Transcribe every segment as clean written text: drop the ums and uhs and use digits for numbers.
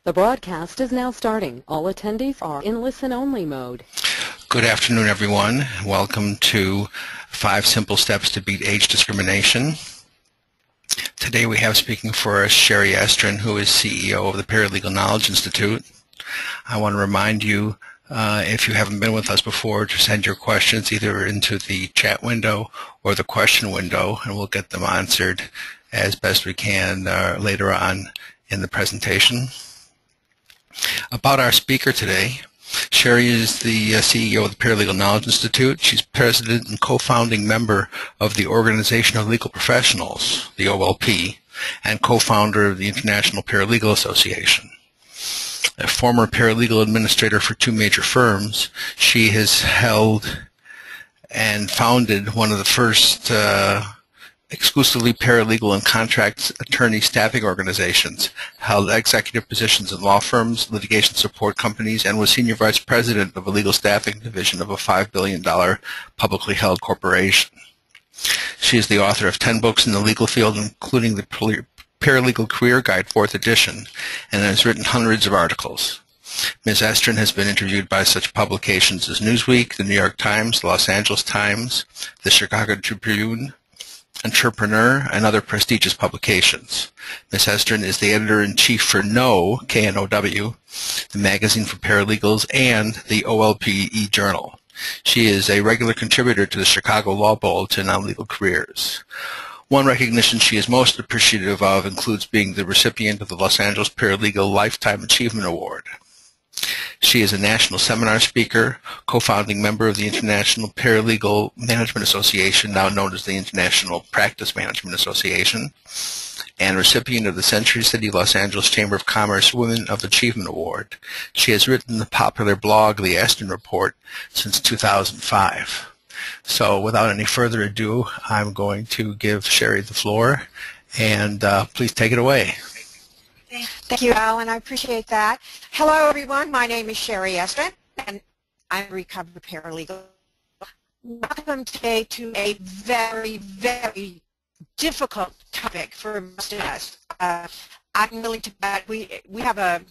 The broadcast is now starting. All attendees are in listen-only mode. Good afternoon, everyone. Welcome to 5 Simple Steps to Beat Age Discrimination. Today we have speaking for us Sherry Estrin, who is CEO of the Paralegal Knowledge Institute. I want to remind you, if you haven't been with us before, to send your questions either into the chat window or the question window, and we'll get them answered as best we can later on in the presentation. About our speaker today, Sherry is the CEO of the Paralegal Knowledge Institute. She's president and co-founding member of the Organization of Legal Professionals, the OLP, and co-founder of the International Paralegal Association. A former paralegal administrator for 2 major firms, she has held and founded one of the first exclusively paralegal and contract attorney staffing organizations, held executive positions in law firms, litigation support companies, and was senior vice president of a legal staffing division of a $5 billion publicly held corporation. She is the author of 10 books in the legal field, including the Paralegal Career Guide 4th edition, and has written hundreds of articles. Ms. Estrin has been interviewed by such publications as Newsweek, the New York Times, the Los Angeles Times, the Chicago Tribune, Entrepreneur, and other prestigious publications. Ms. Estrin is the editor-in-chief for KNOW, K-N-O-W, the magazine for paralegals, and the OLP e-journal. She is a regular contributor to the Chicago Law Bulletin on legal careers. One recognition she is most appreciative of includes being the recipient of the Los Angeles Paralegal Lifetime Achievement Award. She is a national seminar speaker, co-founding member of the International Paralegal Management Association, now known as the International Practice Management Association, and recipient of the Century City Los Angeles Chamber of Commerce Women of Achievement Award. She has written the popular blog, The Estrin Report, since 2005. So without any further ado, I'm going to give Sherry the floor, and please take it away. Thank you, Alan. I appreciate that. Hello, everyone. My name is Sherry Estrin, and I'm a recovered paralegal. Welcome today to a very, very difficult topic for most of us. I'm willing to bet we have a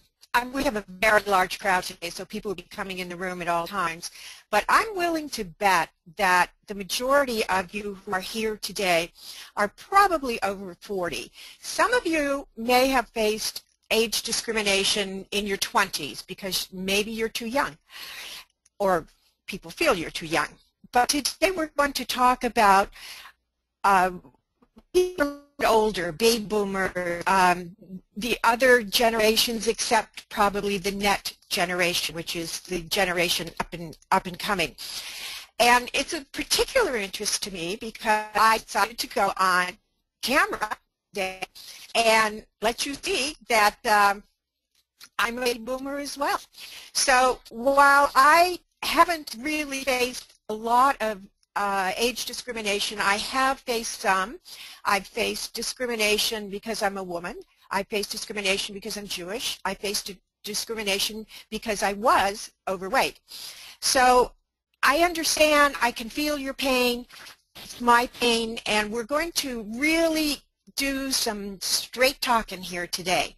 very large crowd today, so people will be coming in the room at all times. But I'm willing to bet that the majority of you who are here today are probably over 40. Some of you may have faced age discrimination in your 20s because maybe you're too young, or people feel you're too young. But today we're going to talk about people older, baby boomer, the other generations except probably the net generation, which is the generation up and coming. And it's of particular interest to me because I decided to go on camera today and let you see that I'm a baby boomer as well. So while I haven't really faced a lot of age discrimination, I have faced some. I've faced discrimination because I'm a woman. I faced discrimination because I'm Jewish. I faced discrimination because I was overweight. So I understand, I can feel your pain, it's my pain, and we're going to really do some straight talking here today.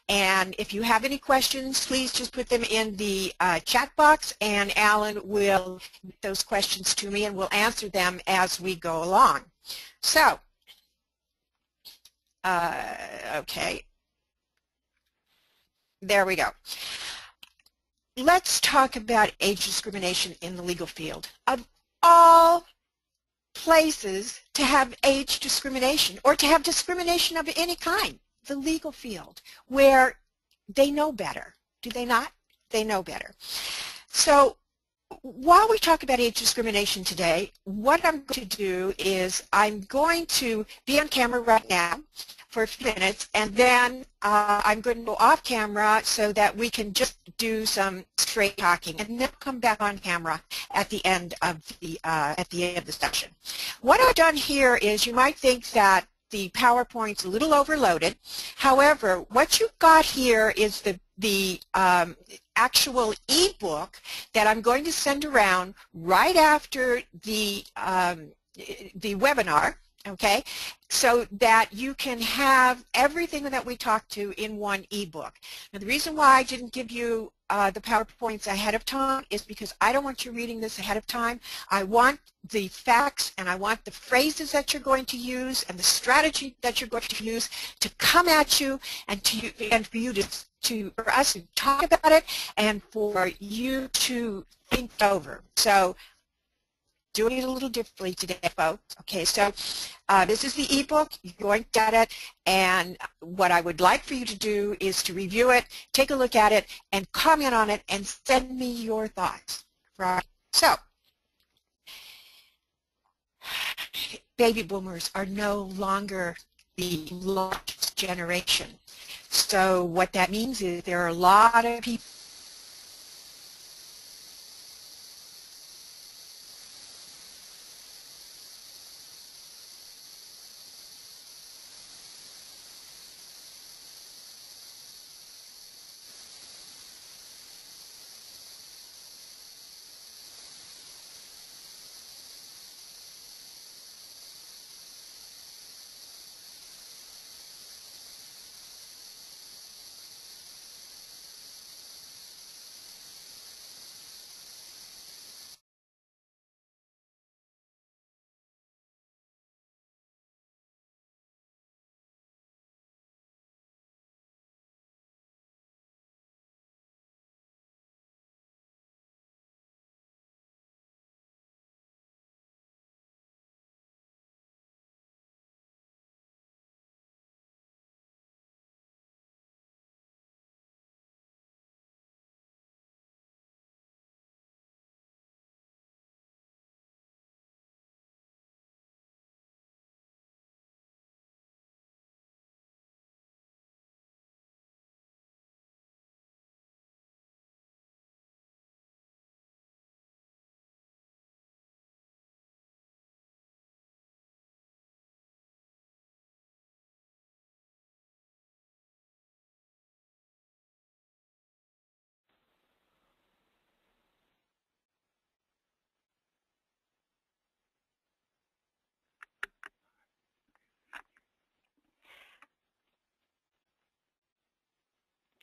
And if you have any questions, please just put them in the chat box, and Alan will get those questions to me, and we'll answer them as we go along. So, okay, there we go. Let's talk about age discrimination in the legal field. Of all places to have age discrimination, or to have discrimination of any kind, the legal field, where they know better. Do they not? They know better. So while we talk about age discrimination today, what I'm going to do is I'm going to be on camera right now for a few minutes, and then I'm going to go off camera so that we can just do some straight talking, and then come back on camera at the end of the session. What I've done here is, you might think that the PowerPoint's a little overloaded. However, what you've got here is the actual ebook that I'm going to send around right after the webinar. okay, so that you can have everything that we talked to in one ebook. Now, the reason why I didn't give you the PowerPoints ahead of time is because I don't want you reading this ahead of time. I want the facts and I want the phrases that you're going to use and the strategy that you're going to use to come at you and for you for us to talk about it and for you to think over. So doing it a little differently today, folks. Okay, so this is the ebook. You're going to get it, and what I would like for you to do is to review it, take a look at it, and comment on it, and send me your thoughts. Right? So, baby boomers are no longer the lost generation. So what that means is there are a lot of people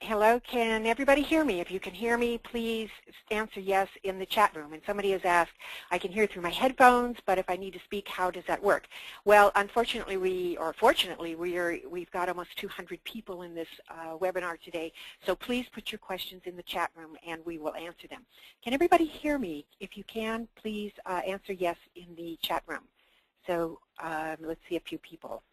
Hello, can everybody hear me? If you can hear me, please answer yes in the chat room. And somebody has asked, I can hear through my headphones, but if I need to speak, how does that work? Well, unfortunately, fortunately, we've got almost 200 people in this webinar today, so please put your questions in the chat room and we will answer them. Can everybody hear me? If you can, please answer yes in the chat room. So let's see a few people.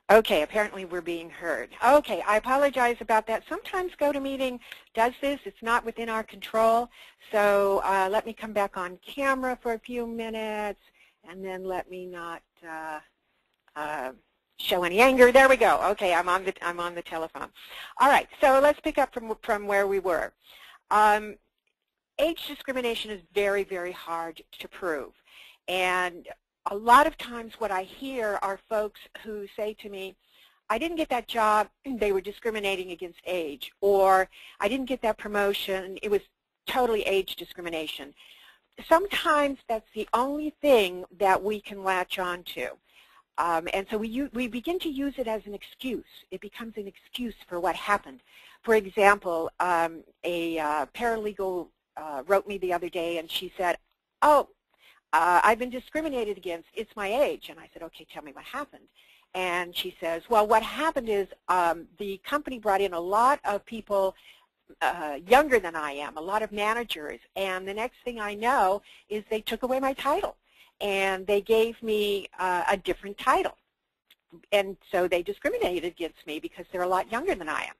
Okay, apparently we're being heard. Okay, I apologize about that. Sometimes GoToMeeting does this. It's not within our control. So let me come back on camera for a few minutes, and then let me not show any anger. There we go. Okay, I'm on the telephone. All right, so let's pick up from where we were. Age discrimination is very, very hard to prove. And a lot of times what I hear are folks who say to me, I didn't get that job, they were discriminating against age, or I didn't get that promotion, it was totally age discrimination. Sometimes that's the only thing that we can latch on to. And so we begin to use it as an excuse. It becomes an excuse for what happened. For example, a paralegal wrote me the other day and she said, oh, I've been discriminated against, it's my age. And I said, okay, tell me what happened. And she says, well, what happened is the company brought in a lot of people younger than I am, a lot of managers, and the next thing I know is they took away my title. And they gave me a different title. And so they discriminated against me because they're a lot younger than I am.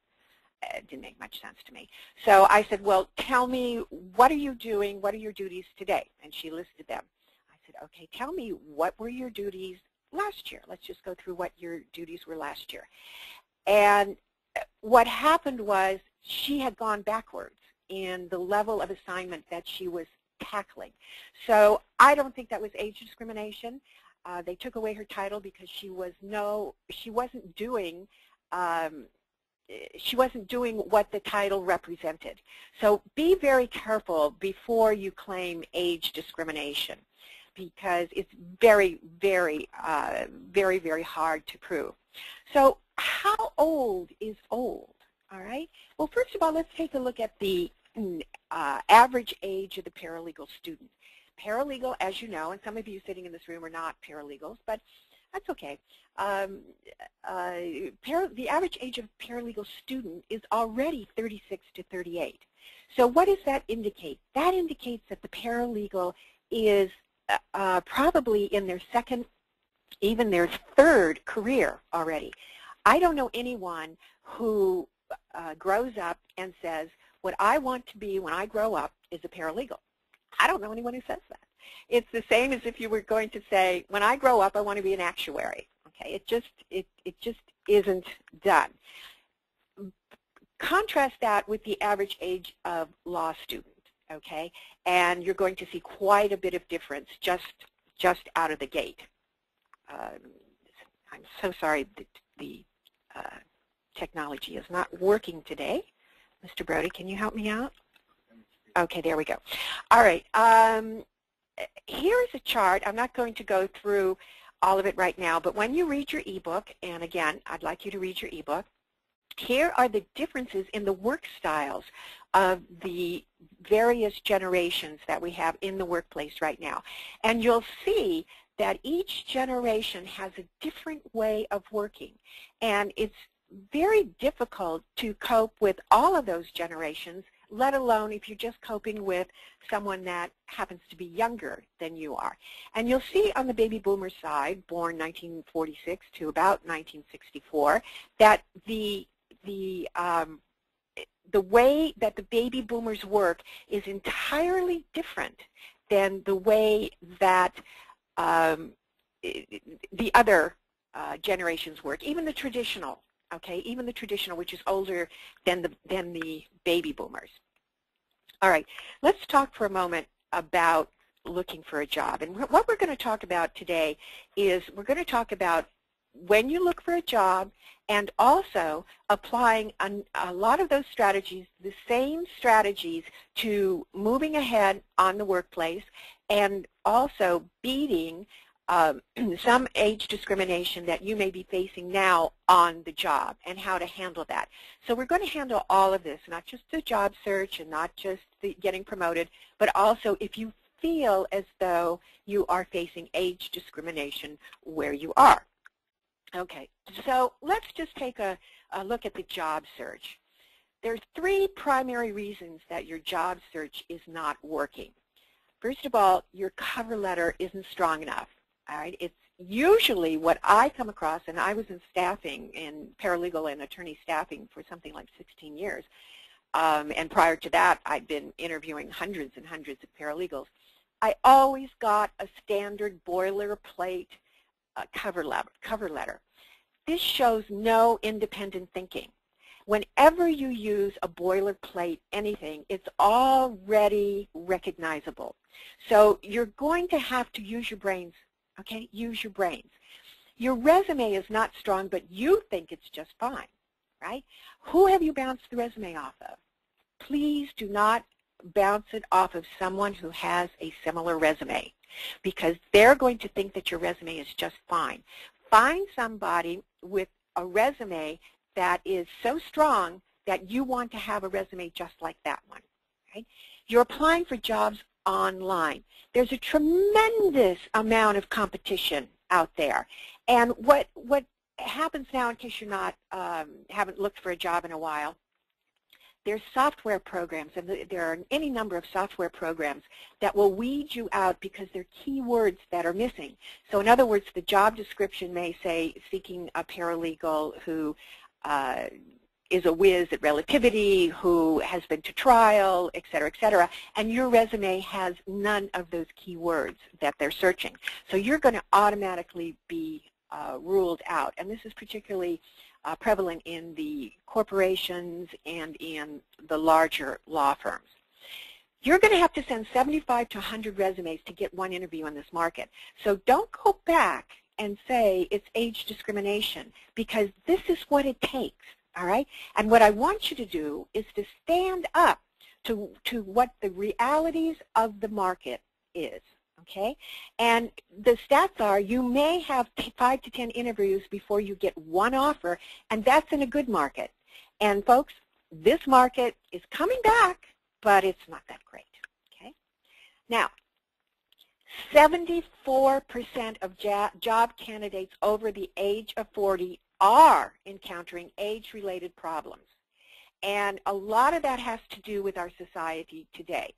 It didn't make much sense to me. So I said, well, tell me, what are you doing? What are your duties today? And she listed them. I said, okay, tell me, what were your duties last year? Let's just go through what your duties were last year. And what happened was she had gone backwards in the level of assignment that she was tackling. So I don't think that was age discrimination. They took away her title because she wasn't doing what the title represented. So be very careful before you claim age discrimination, because it's very, very, very, very hard to prove. So how old is old? All right. Well, first of all, let's take a look at the average age of the paralegal student. Paralegal, as you know, and some of you sitting in this room are not paralegals, but that's okay. The average age of a paralegal student is already 36 to 38. So what does that indicate? That indicates that the paralegal is probably in their second, even their third career already. I don't know anyone who grows up and says, what I want to be when I grow up is a paralegal. I don't know anyone who says that. It's the same as if you were going to say, when I grow up, I want to be an actuary. Okay, it just isn't done. Contrast that with the average age of law student, okay, and you're going to see quite a bit of difference just out of the gate. I'm so sorry that the technology is not working today. Mr. Brody, can you help me out? Okay, there we go. All right. Here is a chart. I'm not going to go through all of it right now, but when you read your ebook, and again, I'd like you to read your ebook, here are the differences in the work styles of the various generations that we have in the workplace right now. And you'll see that each generation has a different way of working, and it's very difficult to cope with all of those generations, let alone if you're just coping with someone that happens to be younger than you are. And you'll see on the baby boomer side, born 1946 to about 1964, that the way that the baby boomers work is entirely different than the way that the other generations work, even the traditional. Okay, even the traditional, which is older than the baby boomers. All right, let's talk for a moment about looking for a job. And what we're going to talk about today is we're going to talk about when you look for a job, and also applying a lot of those strategies, the same strategies, to moving ahead on the workplace, and also beating some age discrimination that you may be facing now on the job, and how to handle that. So we're going to handle all of this, not just the job search and not just the getting promoted, but also if you feel as though you are facing age discrimination where you are. Okay, so let's just take a look at the job search. There's three primary reasons that your job search is not working. First of all, your cover letter isn't strong enough. All right, it's usually what I come across, and I was in staffing, in paralegal and attorney staffing for something like 16 years. And prior to that, I'd been interviewing hundreds and hundreds of paralegals. I always got a standard boilerplate cover letter. This shows no independent thinking. Whenever you use a boilerplate anything, it's already recognizable. So you're going to have to use your brains. Okay, use your brains. Your resume is not strong, but you think it's just fine, right? Who have you bounced the resume off of? Please do not bounce it off of someone who has a similar resume, because they're going to think that your resume is just fine. Find somebody with a resume that is so strong that you want to have a resume just like that one, right? You're applying for jobs online. There's a tremendous amount of competition out there. And what happens now, in case you're not haven't looked for a job in a while, there's software programs, and there are any number of software programs that will weed you out because there are keywords that are missing. So in other words, the job description may say seeking a paralegal who is a whiz at relativity, who has been to trial, et cetera, and your resume has none of those keywords that they're searching. So you're going to automatically be ruled out, and this is particularly prevalent in the corporations and in the larger law firms. You're going to have to send 75 to 100 resumes to get one interview in this market. So don't go back and say it's age discrimination, because this is what it takes, all right? And what I want you to do is to stand up to what the realities of the market is, okay? And the stats are you may have 5 to 10 interviews before you get one offer, and that's in a good market. And folks, this market is coming back, but it's not that great, okay? Now, 74% of job candidates over the age of 40 are encountering age-related problems. And a lot of that has to do with our society today.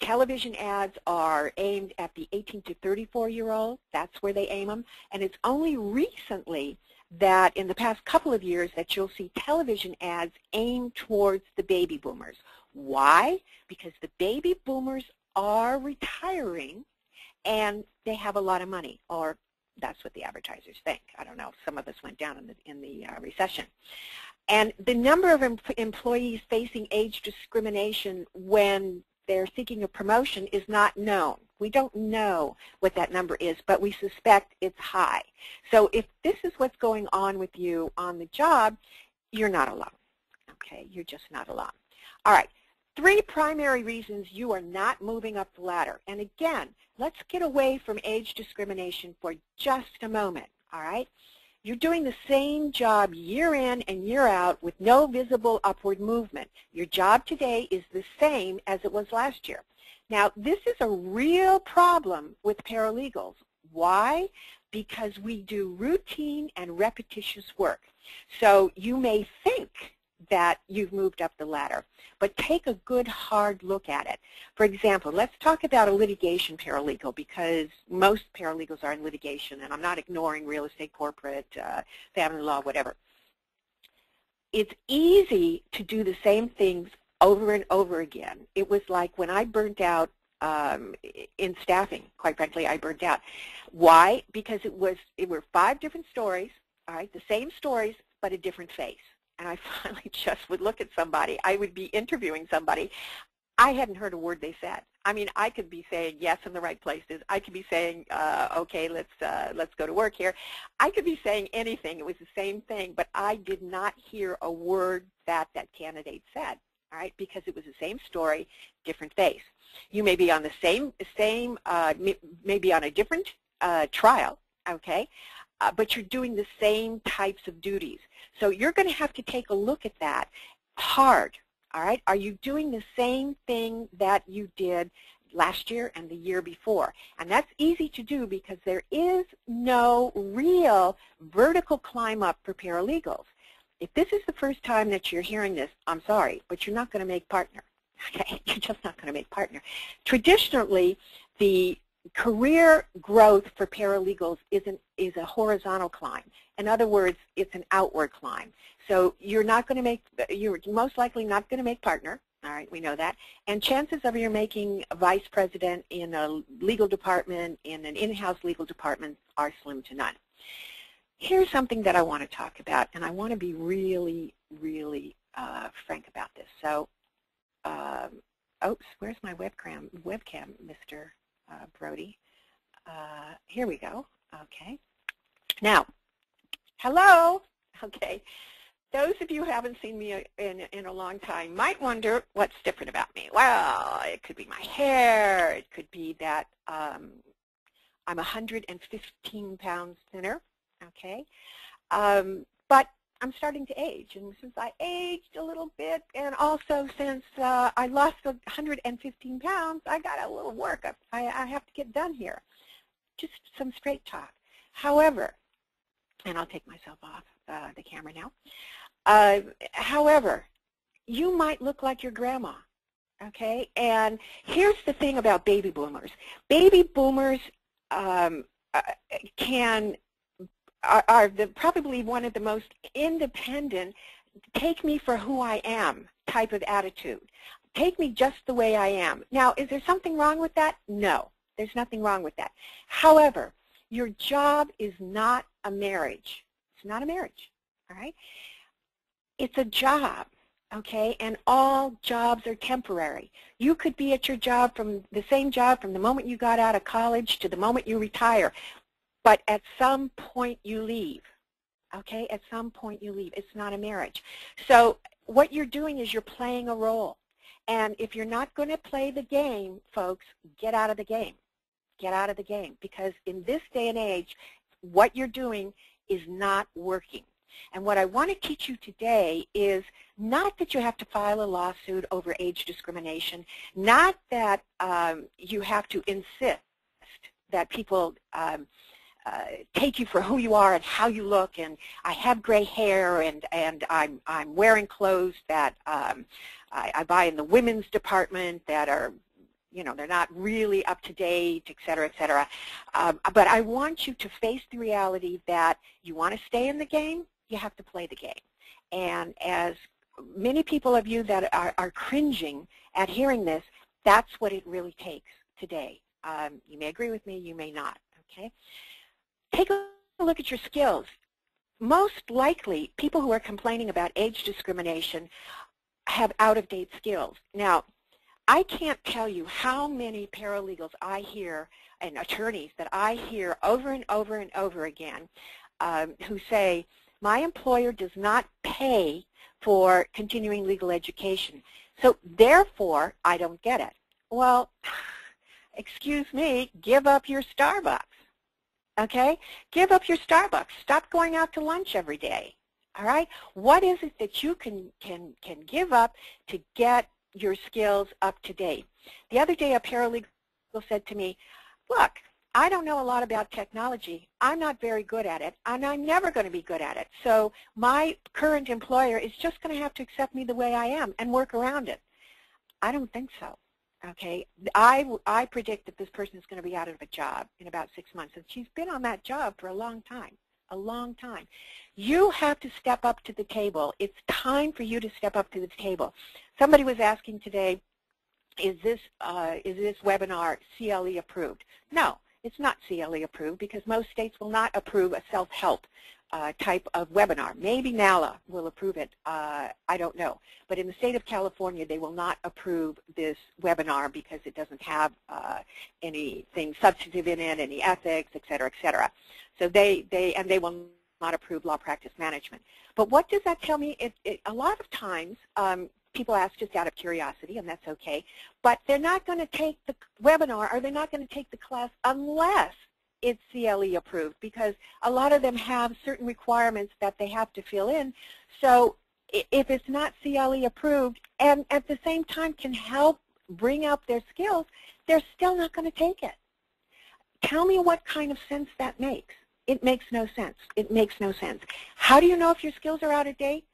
Television ads are aimed at the 18 to 34-year-old. That's where they aim them. And it's only recently that in the past couple of years that you'll see television ads aimed towards the baby boomers. Why? Because the baby boomers are retiring and they have a lot of money, or that's what the advertisers think. I don't know. Some of us went down in the recession. And the number of employees facing age discrimination when they're seeking a promotion is not known. We don't know what that number is, but we suspect it's high. So if this is what's going on with you on the job, you're not alone. Okay, you're just not alone. All right, 3 primary reasons you are not moving up the ladder. And again, let's get away from age discrimination for just a moment, all right? You're doing the same job year in and year out with no visible upward movement. Your job today is the same as it was last year. Now, this is a real problem with paralegals. Why? Because we do routine and repetitious work. So you may think that you've moved up the ladder, but take a good hard look at it. For example, let's talk about a litigation paralegal, because most paralegals are in litigation, and I'm not ignoring real estate, corporate, family law, whatever. It's easy to do the same things over and over again. It was like when I burnt out in staffing, quite frankly, I burnt out. Why? Because it were 5 different stories, all right, the same stories, but a different face. And I finally just would look at somebody. I would be interviewing somebody. I hadn't heard a word they said. I mean, I could be saying yes in the right places. I could be saying, okay, let's go to work here. I could be saying anything. It was the same thing, but I did not hear a word that candidate said. All right, because it was the same story, different face. You may be on the same maybe on a different trial, okay, but you're doing the same types of duties. So you're going to have to take a look at that hard, all right? Are you doing the same thing that you did last year and the year before? And that's easy to do because there is no real vertical climb up for paralegals. If this is the first time that you're hearing this, I'm sorry, but you're not going to make partner, okay? You're just not going to make partner. Traditionally, the career growth for paralegals is a horizontal climb. In other words, it's an outward climb. So you're most likely not going to make partner. All right, we know that. And chances of you making a vice president in a legal department, in an in-house legal department, are slim to none. Here's something that I want to talk about, and I want to be really, really frank about this. So, oops, where's my webcam, Mr. Brody? Here we go. Okay. Now, hello. Okay. Those of you who haven't seen me in a long time might wonder what's different about me. Well, it could be my hair. It could be that I'm 115 pounds thinner. Okay. But I'm starting to age, and since I aged a little bit, and also since I lost 115 pounds, I got a little workup I have to get done here. Just some straight talk. However, and I'll take myself off the camera now. However, you might look like your grandma, okay? And here's the thing about baby boomers. Baby boomers are probably one of the most independent, take me for who I am type of attitude. Take me just the way I am. Now, is there something wrong with that? No, there's nothing wrong with that. However, your job is not a marriage. It's not a marriage, all right? It's a job, okay? And all jobs are temporary. You could be at your job from the same job from the moment you got out of college to the moment you retire, but at some point you leave, okay? At some point you leave. It's not a marriage. So what you're doing is you're playing a role. And if you're not going to play the game, folks, get out of the game. Get out of the game, because in this day and age, what you're doing is not working. And what I want to teach you today is not that you have to file a lawsuit over age discrimination, not that you have to insist that people take you for who you are and how you look, and I have gray hair, and I'm wearing clothes that I buy in the women's department that are, you know, they're not really up to date, et cetera, et cetera. But I want you to face the reality that you want to stay in the game, you have to play the game. And as many people of you that are cringing at hearing this, that's what it really takes today. You may agree with me, you may not, okay? Take a look at your skills. Most likely, people who are complaining about age discrimination have out-of-date skills. Now, I can't tell you how many paralegals I hear and attorneys that I hear over and over and over again who say, my employer does not pay for continuing legal education, so therefore I don't get it. Well, excuse me, give up your Starbucks, okay? Give up your Starbucks. Stop going out to lunch every day, all right? What is it that you can give up to get your skills up to date? The other day a paralegal said to me, look, I don't know a lot about technology. I'm not very good at it, and I'm never going to be good at it. So my current employer is just going to have to accept me the way I am and work around it. I don't think so. Okay, I predict that this person is going to be out of a job in about 6 months, and she's been on that job for a long time. A long time. You have to step up to the table. It's time for you to step up to the table. Somebody was asking today, is this webinar CLE approved? No, it's not CLE approved, because most states will not approve a self-help type of webinar. Maybe NALA will approve it. I don't know. But in the state of California, they will not approve this webinar because it doesn't have anything substantive in it, any ethics, et cetera, et cetera. So they will not approve law practice management. But what does that tell me? A lot of times, people ask just out of curiosity, and that's okay, but they're not going to take the webinar, or they're not going to take the class unless it's CLE approved, because a lot of them have certain requirements that they have to fill in. So if it's not CLE approved and at the same time can help bring up their skills, they're still not going to take it. Tell me what kind of sense that makes. It makes no sense. It makes no sense. How do you know if your skills are out of date?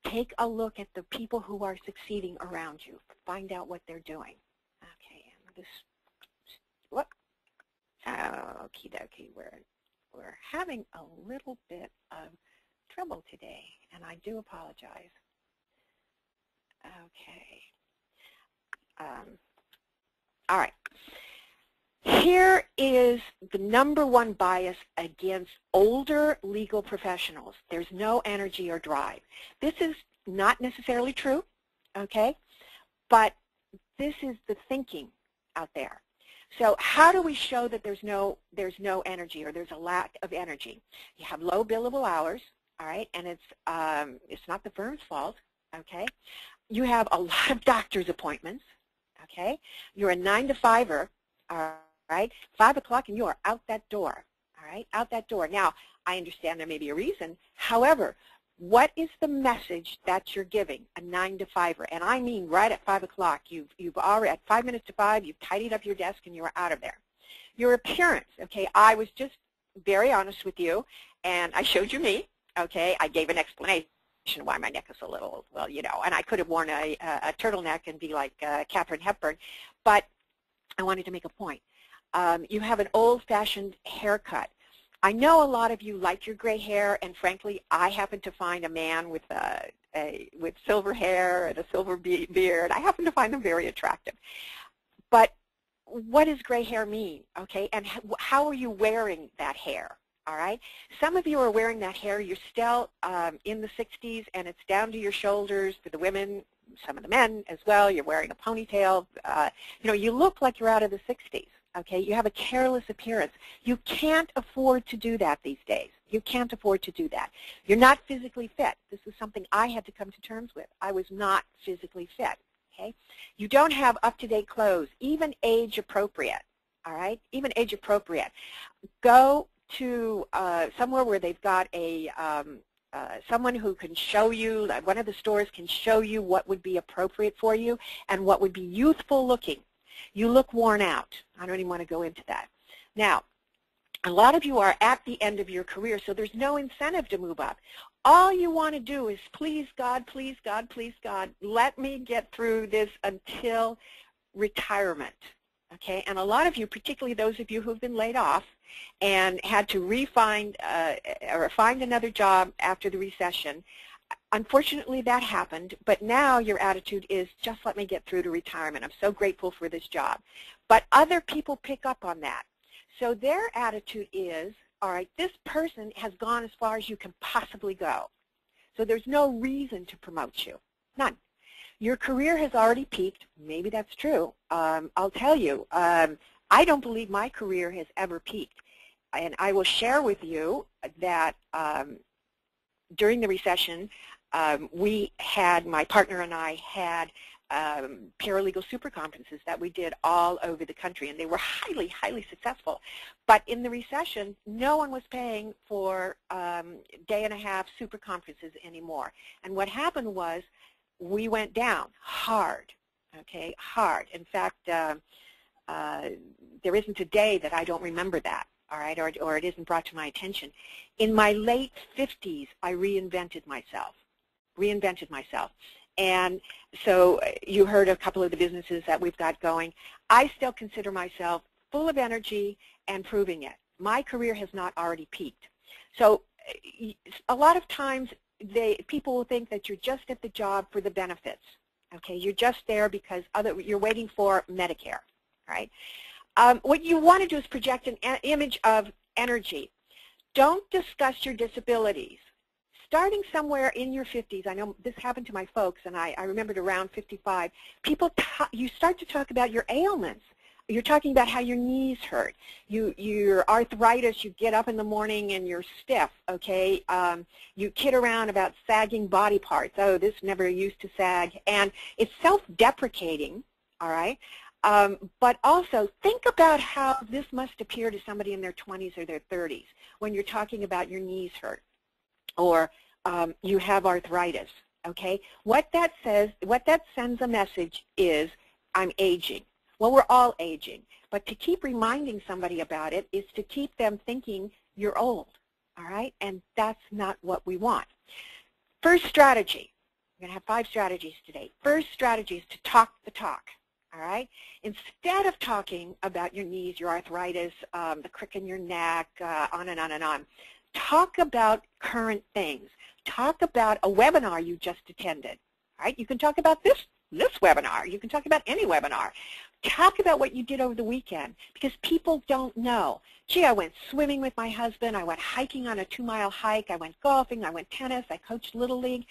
Take a look at the people who are succeeding around you. Find out what they're doing. Okay, and this, what? Okie dokie, we're having a little bit of trouble today, and I do apologize. Okay. All right. Here is the #1 bias against older legal professionals. There's no energy or drive. This is not necessarily true, okay? But this is the thinking out there. So how do we show that there's no energy, or there's a lack of energy? You have low billable hours, all right, and it's not the firm's fault, okay? You have a lot of doctor's appointments, okay? You're a 9-to-5er, all right? 5 o'clock and you are out that door, all right? Out that door. Now, I understand there may be a reason. However, what is the message that you're giving a 9-to-5er? And I mean right at 5 o'clock. You've already, at 5 minutes to 5, you've tidied up your desk and you're out of there. Your appearance, okay? I was just very honest with you, and I showed you me, okay? I gave an explanation why my neck is a little, well, you know, and I could have worn a turtleneck and be like Katharine Hepburn, but I wanted to make a point. You have an old-fashioned haircut. I know a lot of you like your gray hair, and frankly, I happen to find a man with with silver hair and a silver beard. I happen to find them very attractive. But what does gray hair mean, okay? And how are you wearing that hair, all right? Some of you are wearing that hair. You're still in the 60s, and it's down to your shoulders for the women, some of the men as well. You're wearing a ponytail. You know, you look like you're out of the 60s, okay? You have a careless appearance. You can't afford to do that these days. You can't afford to do that. You're not physically fit. This is something I had to come to terms with. I was not physically fit, okay? You don't have up-to-date clothes, even age-appropriate, all right? Even age-appropriate. Go to somewhere where they've got a someone who can show you, like one of the stores can show you what would be appropriate for you and what would be youthful looking. You look worn out. I don't even want to go into that. Now, a lot of you are at the end of your career, so there's no incentive to move up. All you want to do is, please God, please God, please God, let me get through this until retirement. Okay, and a lot of you, particularly those of you who've been laid off and had to find another job after the recession, unfortunately that happened, but now your attitude is, just let me get through to retirement. I'm so grateful for this job. But other people pick up on that. So their attitude is, all right, this person has gone as far as you can possibly go. So there's no reason to promote you, none. Your career has already peaked. Maybe that's true. I'll tell you, I don't believe my career has ever peaked. And I will share with you that during the recession, my partner and I had paralegal super conferences that we did all over the country, and they were highly, highly successful. But in the recession, no one was paying for day-and-a-half super conferences anymore. And what happened was, we went down hard, okay, hard. In fact, there isn't a day that I don't remember that, all right, or it isn't brought to my attention. In my late 50s, I reinvented myself. And so you heard a couple of the businesses that we've got going. I still consider myself full of energy and proving it. My career has not already peaked. So a lot of times, people will think that you're just at the job for the benefits. Okay, you're just there because you're waiting for Medicare, right? What you want to do is project an image of energy. Don't discuss your disabilities. Starting somewhere in your 50s, I know this happened to my folks, and I remembered around 55, you start to talk about your ailments. You're talking about how your knees hurt, your arthritis, you get up in the morning and you're stiff, okay? You kid around about sagging body parts. Oh, this never used to sag. And it's self-deprecating, all right? But also think about how this must appear to somebody in their 20s or their 30s when you're talking about your knees hurt or you have arthritis, okay? What that sends a message is, I'm aging. Well, we're all aging, but to keep reminding somebody about it is to keep them thinking you're old, all right? And that's not what we want. First strategy, we're going to have 5 strategies today. First strategy is to talk the talk, all right? Instead of talking about your knees, your arthritis, the crick in your neck, on and on and on, talk about current things. Talk about a webinar you just attended, all right? You can talk about this webinar. You can talk about any webinar. Talk about what you did over the weekend, because people don't know. Gee, I went swimming with my husband. I went hiking on a 2-mile hike. I went golfing. I went tennis. I coached Little League.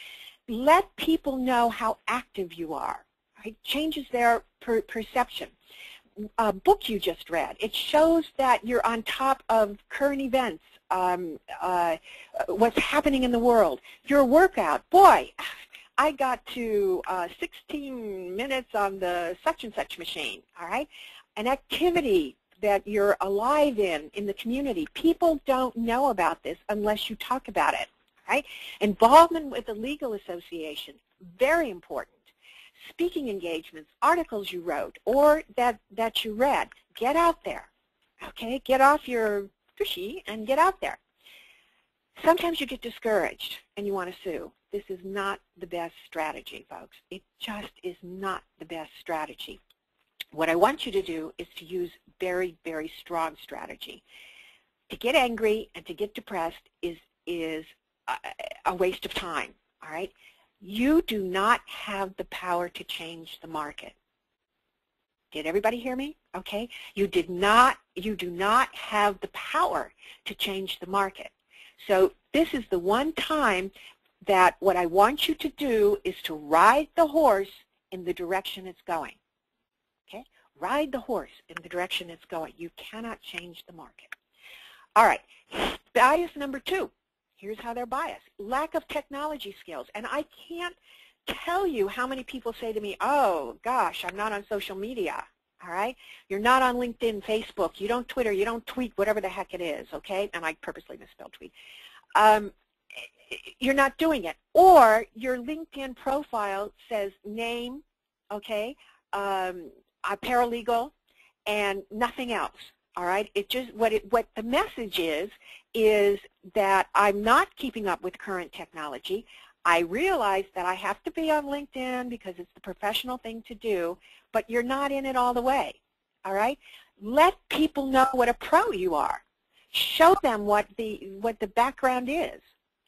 Let people know how active you are. Right? Changes their perception. A book you just read, it shows that you're on top of current events, what's happening in the world. Your workout, boy, I got to 16 minutes on the such and such machine, all right? An activity that you're alive in the community. People don't know about this unless you talk about it, right? Involvement with the legal association, very important. Speaking engagements, articles you wrote or that you read, get out there, okay? Get off your tushy and get out there. Sometimes you get discouraged and you want to sue. This is not the best strategy, folks. It just is not the best strategy. What I want you to do is to use very, very strong strategy. To get angry and to get depressed is a waste of time, all right? You do not have the power to change the market. Did everybody hear me? Okay? You do not have the power to change the market. So this is the one time that what I want you to do is to ride the horse in the direction it's going. Okay? Ride the horse in the direction it's going. You cannot change the market. All right. Bias number 2. Here's how they're biased. Lack of technology skills. And I can't tell you how many people say to me, oh, gosh, I'm not on social media. All right? You're not on LinkedIn, Facebook. You don't Twitter. You don't tweet, whatever the heck it is. Okay? And I purposely misspelled tweet. You're not doing it. Or your LinkedIn profile says name, okay, a paralegal, and nothing else. All right? It just what the message is that I'm not keeping up with current technology. I realize that I have to be on LinkedIn because it's the professional thing to do, but you're not in it all the way. All right? Let people know what a pro you are. Show them what the background is.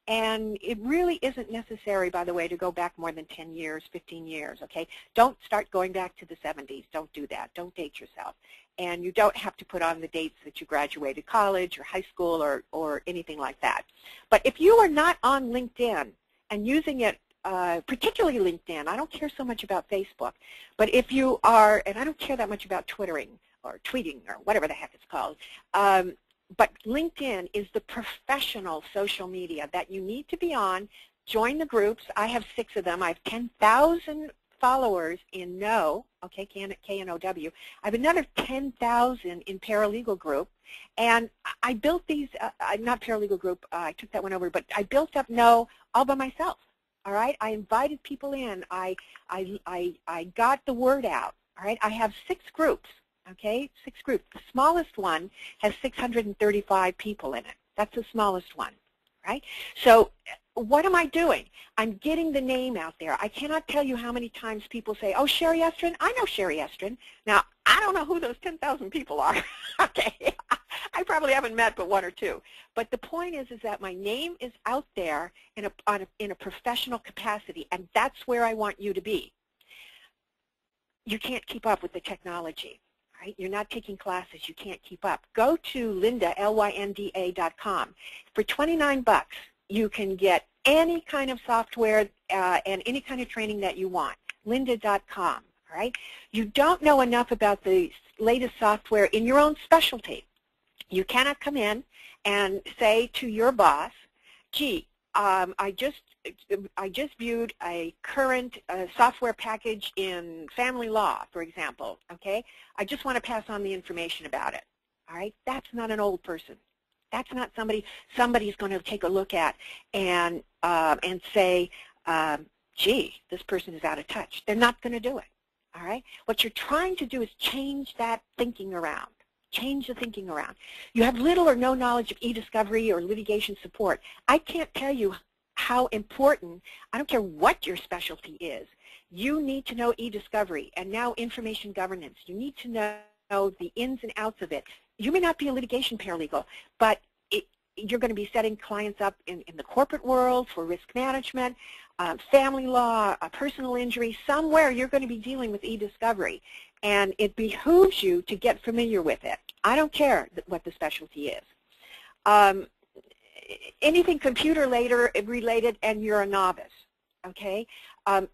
And it really isn't necessary, by the way, to go back more than 10 years, 15 years, okay? Don't start going back to the 70s. Don't do that. Don't date yourself. And you don't have to put on the dates that you graduated college or high school or anything like that. But if you are not on LinkedIn and using it, particularly LinkedIn, I don't care so much about Facebook, but if you are, and I don't care that much about Twittering or tweeting or whatever the heck it's called, but LinkedIn is the professional social media that you need to be on. Join the groups. I have 6 of them. I have 10,000 followers in KNOW, okay, K-N-O-W. I have another 10,000 in Paralegal Group. And I built these, not Paralegal Group, I took that one over, but I built up KNOW all by myself. All right? I invited people in. I got the word out. All right? I have 6 groups. Okay, 6 groups. The smallest one has 635 people in it. That's the smallest one, right? So what am I doing? I'm getting the name out there. I cannot tell you how many times people say, oh, Sherry Estrin, I know Sherry Estrin. Now, I don't know who those 10,000 people are. Okay, I probably haven't met but 1 or 2. But the point is that my name is out there in a professional capacity, and that's where I want you to be. You can't keep up with the technology. Right? You're not taking classes. You can't keep up. Go to Lynda, Lynda.com. For $29, you can get any kind of software and any kind of training that you want. Lynda.com. All right? You don't know enough about the latest software in your own specialty. You cannot come in and say to your boss, gee, I just viewed a current software package in family law, for example, okay? I just want to pass on the information about it, all right? That's not an old person. That's not somebody's going to take a look at and say, gee, this person is out of touch. They're not going to do it, all right? What you're trying to do is change that thinking around. Change the thinking around. You have little or no knowledge of e-discovery or litigation support. I can't tell you how important, I don't care what your specialty is, you need to know e-discovery and now information governance. You need to know the ins and outs of it. You may not be a litigation paralegal, but you're going to be setting clients up in the corporate world for risk management, family law, personal injury. Somewhere you're going to be dealing with e-discovery, and it behooves you to get familiar with it. I don't care what the specialty is. Anything computer related and you're a novice, okay?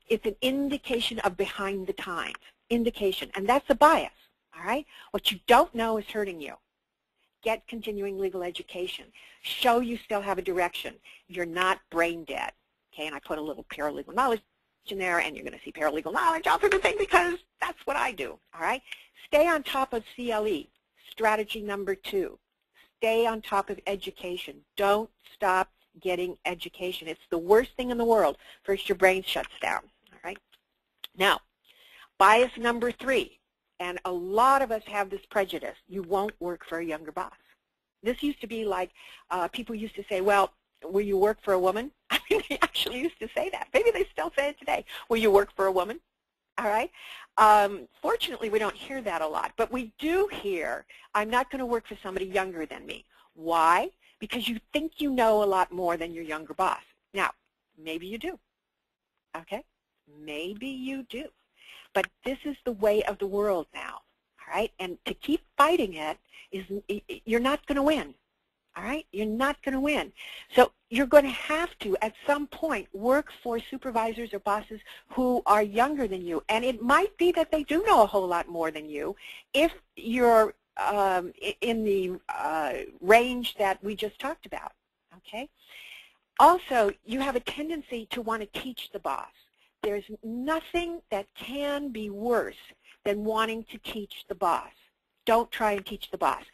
It's an indication of behind the times, indication, and that's a bias, all right? What you don't know is hurting you. Get continuing legal education. Show you still have a direction. You're not brain dead, okay? And I put a little paralegal knowledge in there, and you're going to see paralegal knowledge all through the thing because that's what I do, all right? Stay on top of CLE, strategy number 2. Stay on top of education. Don't stop getting education. It's the worst thing in the world. First, your brain shuts down, all right? Now, bias number 3, and a lot of us have this prejudice. You won't work for a younger boss. This used to be like people used to say, well, will you work for a woman? I mean, they actually used to say that. Maybe they still say it today. Will you work for a woman? All right. Fortunately, we don't hear that a lot, but we do hear, I'm not going to work for somebody younger than me. Why? Because you think you know a lot more than your younger boss. Now, maybe you do. Okay? Maybe you do. But this is the way of the world now. all right? And to keep fighting it, you're not going to win, all right? You're not going to win. So you're going to have to, at some point, work for supervisors or bosses who are younger than you. And it might be that they do know a whole lot more than you if you're in the range that we just talked about, okay? Also, you have a tendency to want to teach the boss. There's nothing that can be worse than wanting to teach the boss. Don't try and teach the boss.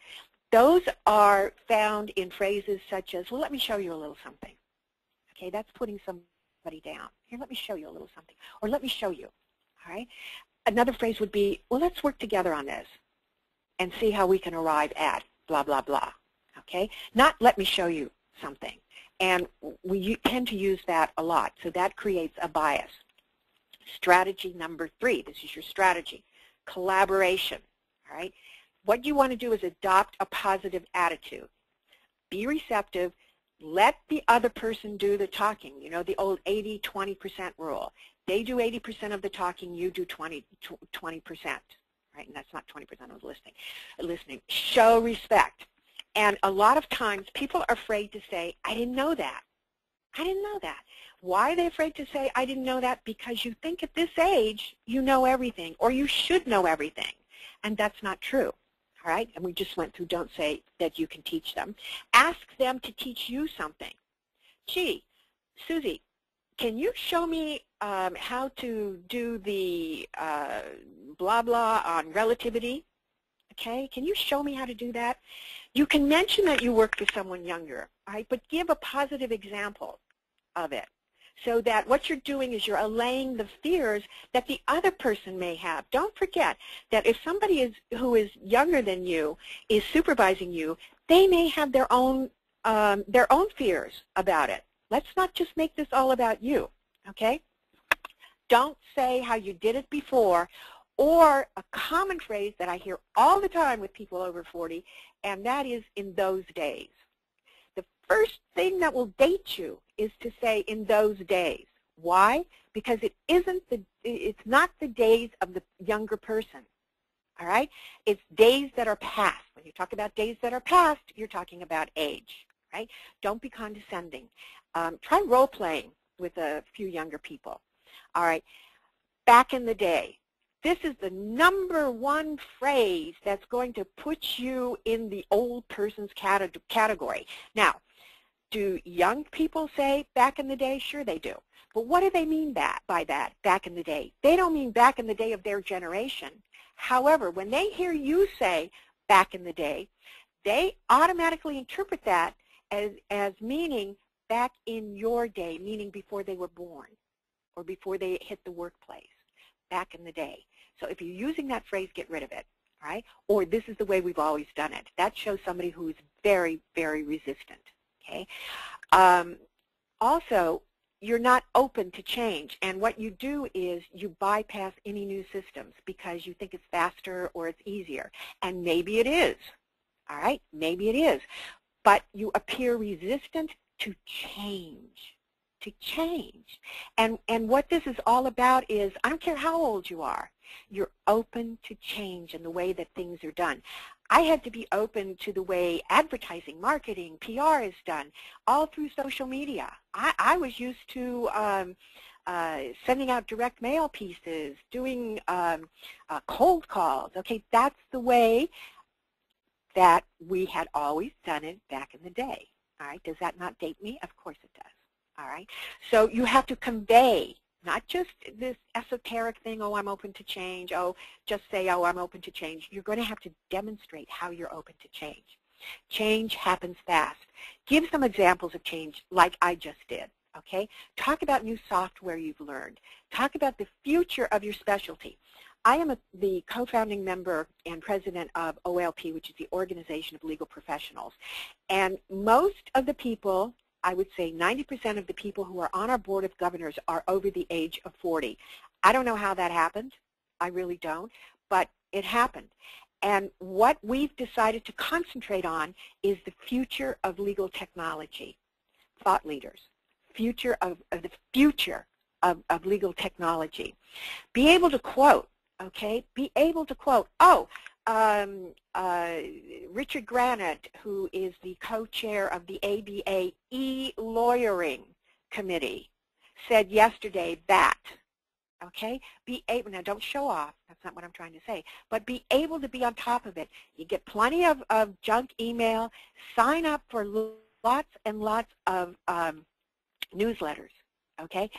Those are found in phrases such as, well, let me show you a little something. Okay, that's putting somebody down. Here, let me show you a little something. Or let me show you, all right? Another phrase would be, well, let's work together on this and see how we can arrive at blah, blah, blah, okay? Not let me show you something. And we tend to use that a lot, so that creates a bias. Strategy number 3, this is your strategy, collaboration, all right? What you want to do is adopt a positive attitude. Be receptive. Let the other person do the talking. You know, the old 80-20% rule. They do 80% of the talking, you do 20%, right? And that's not 20% of listening. Show respect. And a lot of times people are afraid to say, I didn't know that. I didn't know that. Why are they afraid to say, I didn't know that? Because you think at this age you know everything, or you should know everything. And that's not true. All right? And we just went through don't say that you can teach them. Ask them to teach you something. Gee, Susie, can you show me how to do the blah, blah on relativity? Okay, can you show me how to do that? You can mention that you work for someone younger, all right, but give a positive example of it so that what you're doing is you're allaying the fears that the other person may have. Don't forget that if somebody who is younger than you is supervising you, they may have their own fears about it. Let's not just make this all about you, okay? Don't say how you did it before, or a common phrase that I hear all the time with people over 40, and that is in those days. The first thing that will date you is to say in those days. Why? Because it's not the days of the younger person. All right? It's days that are past. When you talk about days that are past, you're talking about age. Right? Don't be condescending. Try role-playing with a few younger people. All right? Back in the day. This is the #1 phrase that's going to put you in the old person's category. Now, do young people say back in the day? Sure they do. But what do they mean by that, back in the day? They don't mean back in the day of their generation. However, when they hear you say back in the day, they automatically interpret that as meaning back in your day, meaning before they were born or before they hit the workplace, back in the day. So if you're using that phrase, get rid of it, all right? Or this is the way we've always done it. That shows somebody who is very, very resistant, okay? Also, you're not open to change, and what you do is you bypass any new systems because you think it's faster or it's easier, and maybe it is, all right? Maybe it is, but you appear resistant to change. To change. And what this is all about is, I don't care how old you are, you're open to change in the way that things are done. I had to be open to the way advertising, marketing, PR is done, all through social media. I was used to sending out direct mail pieces, doing cold calls. Okay, that's the way that we had always done it back in the day. All right, does that not date me? Of course it does. All right, so you have to convey, not just this esoteric thing, oh, I'm open to change, oh, just say, oh, I'm open to change. You're going to have to demonstrate how you're open to change. Change happens fast. Give some examples of change like I just did, okay? Talk about new software you've learned. Talk about the future of your specialty. I am the co-founding member and president of OLP, which is the Organization of Legal Professionals. And most of the people, I would say 90% of the people who are on our board of governors are over the age of 40. I don't know how that happened. I really don't. But it happened. And what we've decided to concentrate on is the future of legal technology. Thought leaders. Future of the future of legal technology. Be able to quote, okay? Be able to quote, oh, Richard Granite, who is the co-chair of the ABA e-lawyering committee, said yesterday that, okay, be able, now don't show off, that's not what I'm trying to say, but be able to be on top of it. You get plenty of junk email, sign up for lots and lots of newsletters, okay?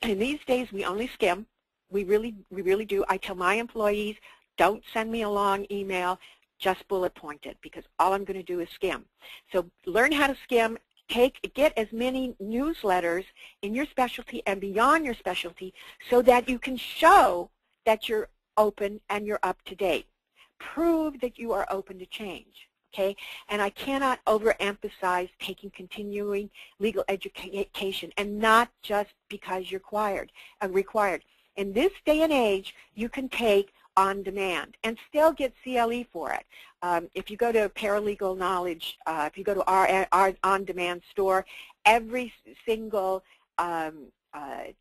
In these days, we only skim. We really do. I tell my employees, don't send me a long email, just bullet point it, because all I'm going to do is skim. So learn how to skim. Get as many newsletters in your specialty and beyond your specialty so that you can show that you're open and you're up to date. Prove that you are open to change. Okay? And I cannot overemphasize taking continuing legal education, and not just because you're required. In this day and age, you can take on demand and still get CLE for it. If you go to Paralegal Knowledge, if you go to our on-demand store, every single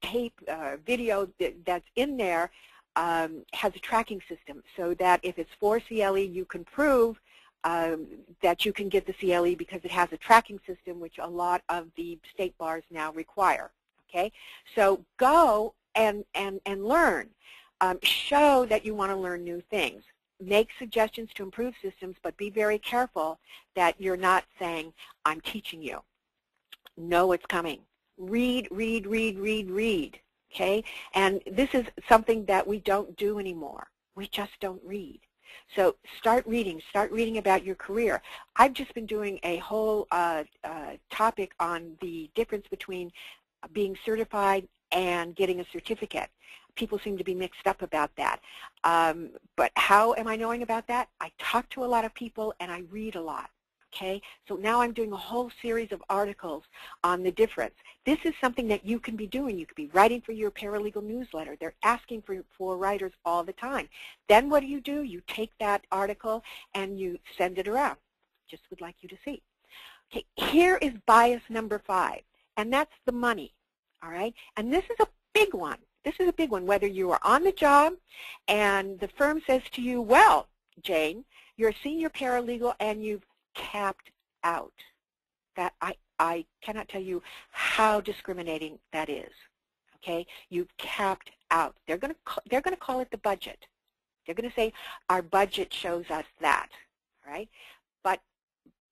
tape, video that's in there has a tracking system, so that if it's for CLE, you can prove that you can get the CLE because it has a tracking system, which a lot of the state bars now require. Okay, so go and learn. Show that you want to learn new things. Make suggestions to improve systems, but be very careful that you're not saying, I'm teaching you. Know what's coming. Read, read, read, read, read. Okay, and this is something that we don't do anymore. We just don't read. So start reading about your career. I've just been doing a whole topic on the difference between being certified and getting a certificate. People seem to be mixed up about that. But how am I knowing about that? I talk to a lot of people and I read a lot. Okay, so now I'm doing a whole series of articles on the difference. This is something that you can be doing. You could be writing for your paralegal newsletter. They're asking for writers all the time. Then what do? You take that article and you send it around. Just would like you to see. Okay, here is bias number 5, and that's the money. All right, and this is a big one. This is a big one, whether you are on the job and the firm says to you, well, Jane, you're a senior paralegal and you've capped out. That I cannot tell you how discriminating that is. Okay, you've capped out. They're going to call it the budget. They're going to say our budget shows us that. All right, but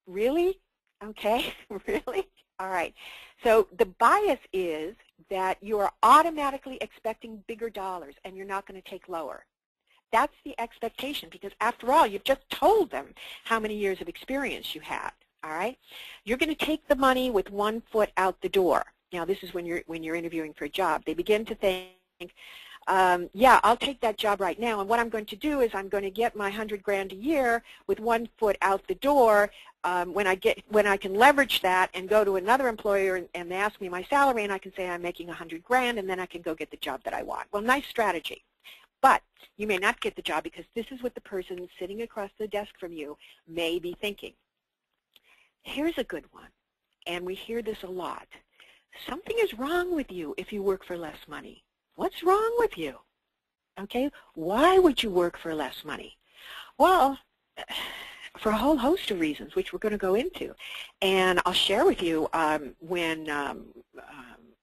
really, okay, really, all right. So the bias is that you are automatically expecting bigger dollars and you're not going to take lower. That's the expectation, because after all, you've just told them how many years of experience you have. All right, you're going to take the money with one foot out the door. Now, this is when you're interviewing for a job. They begin to think, yeah, I'll take that job right now, and what I'm going to do is I'm going to get my 100 grand a year with one foot out the door. When I can leverage that and go to another employer and they ask me my salary, and I can say I'm making 100 grand, and then I can go get the job that I want. Well, nice strategy. But you may not get the job because this is what the person sitting across the desk from you may be thinking. Here's a good one, and we hear this a lot. Something is wrong with you if you work for less money. What's wrong with you? Okay, why would you work for less money? Well, for a whole host of reasons, which we're going to go into. And I'll share with you when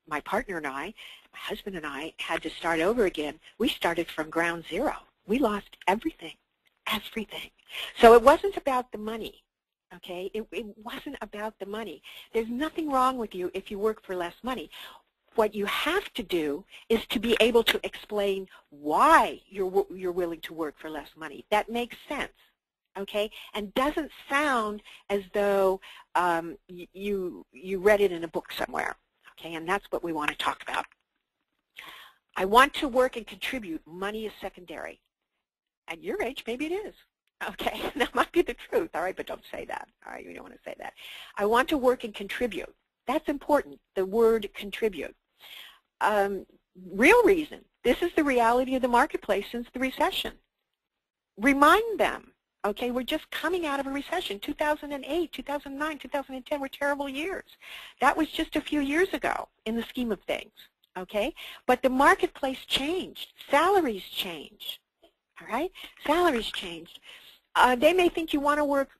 my partner and I, my husband and I, had to start over again. We started from ground zero. We lost everything, everything. So it wasn't about the money, okay? It wasn't about the money. There's nothing wrong with you if you work for less money. What you have to do is to be able to explain why you're willing to work for less money. That makes sense, okay? And doesn't sound as though you read it in a book somewhere, okay? And that's what we want to talk about. I want to work and contribute. Money is secondary. At your age, maybe it is. Okay, that might be the truth, all right, but don't say that, all right, you don't want to say that. I want to work and contribute. That's important, the word contribute. Real reason, this is the reality of the marketplace since the recession. Remind them, okay, we're just coming out of a recession. 2008, 2009, 2010 were terrible years. That was just a few years ago in the scheme of things, okay? But the marketplace changed. Salaries changed. All right, salaries changed. They may think you want to work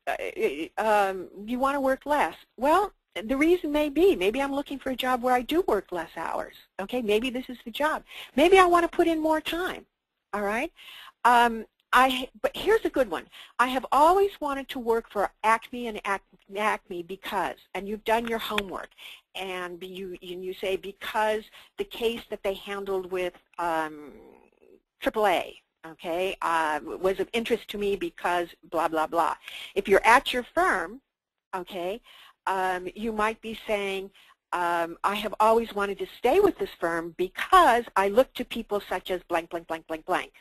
less. Well, the reason may be, maybe I'm looking for a job where I do work less hours. Okay, maybe this is the job. Maybe I want to put in more time. All right. But here's a good one. I have always wanted to work for Acme and Acme because, and you've done your homework, and you say because the case that they handled with AAA, okay, was of interest to me because blah, blah, blah. If you're at your firm, okay, you might be saying, I have always wanted to stay with this firm because I look to people such as blank, blank, blank, blank, blank.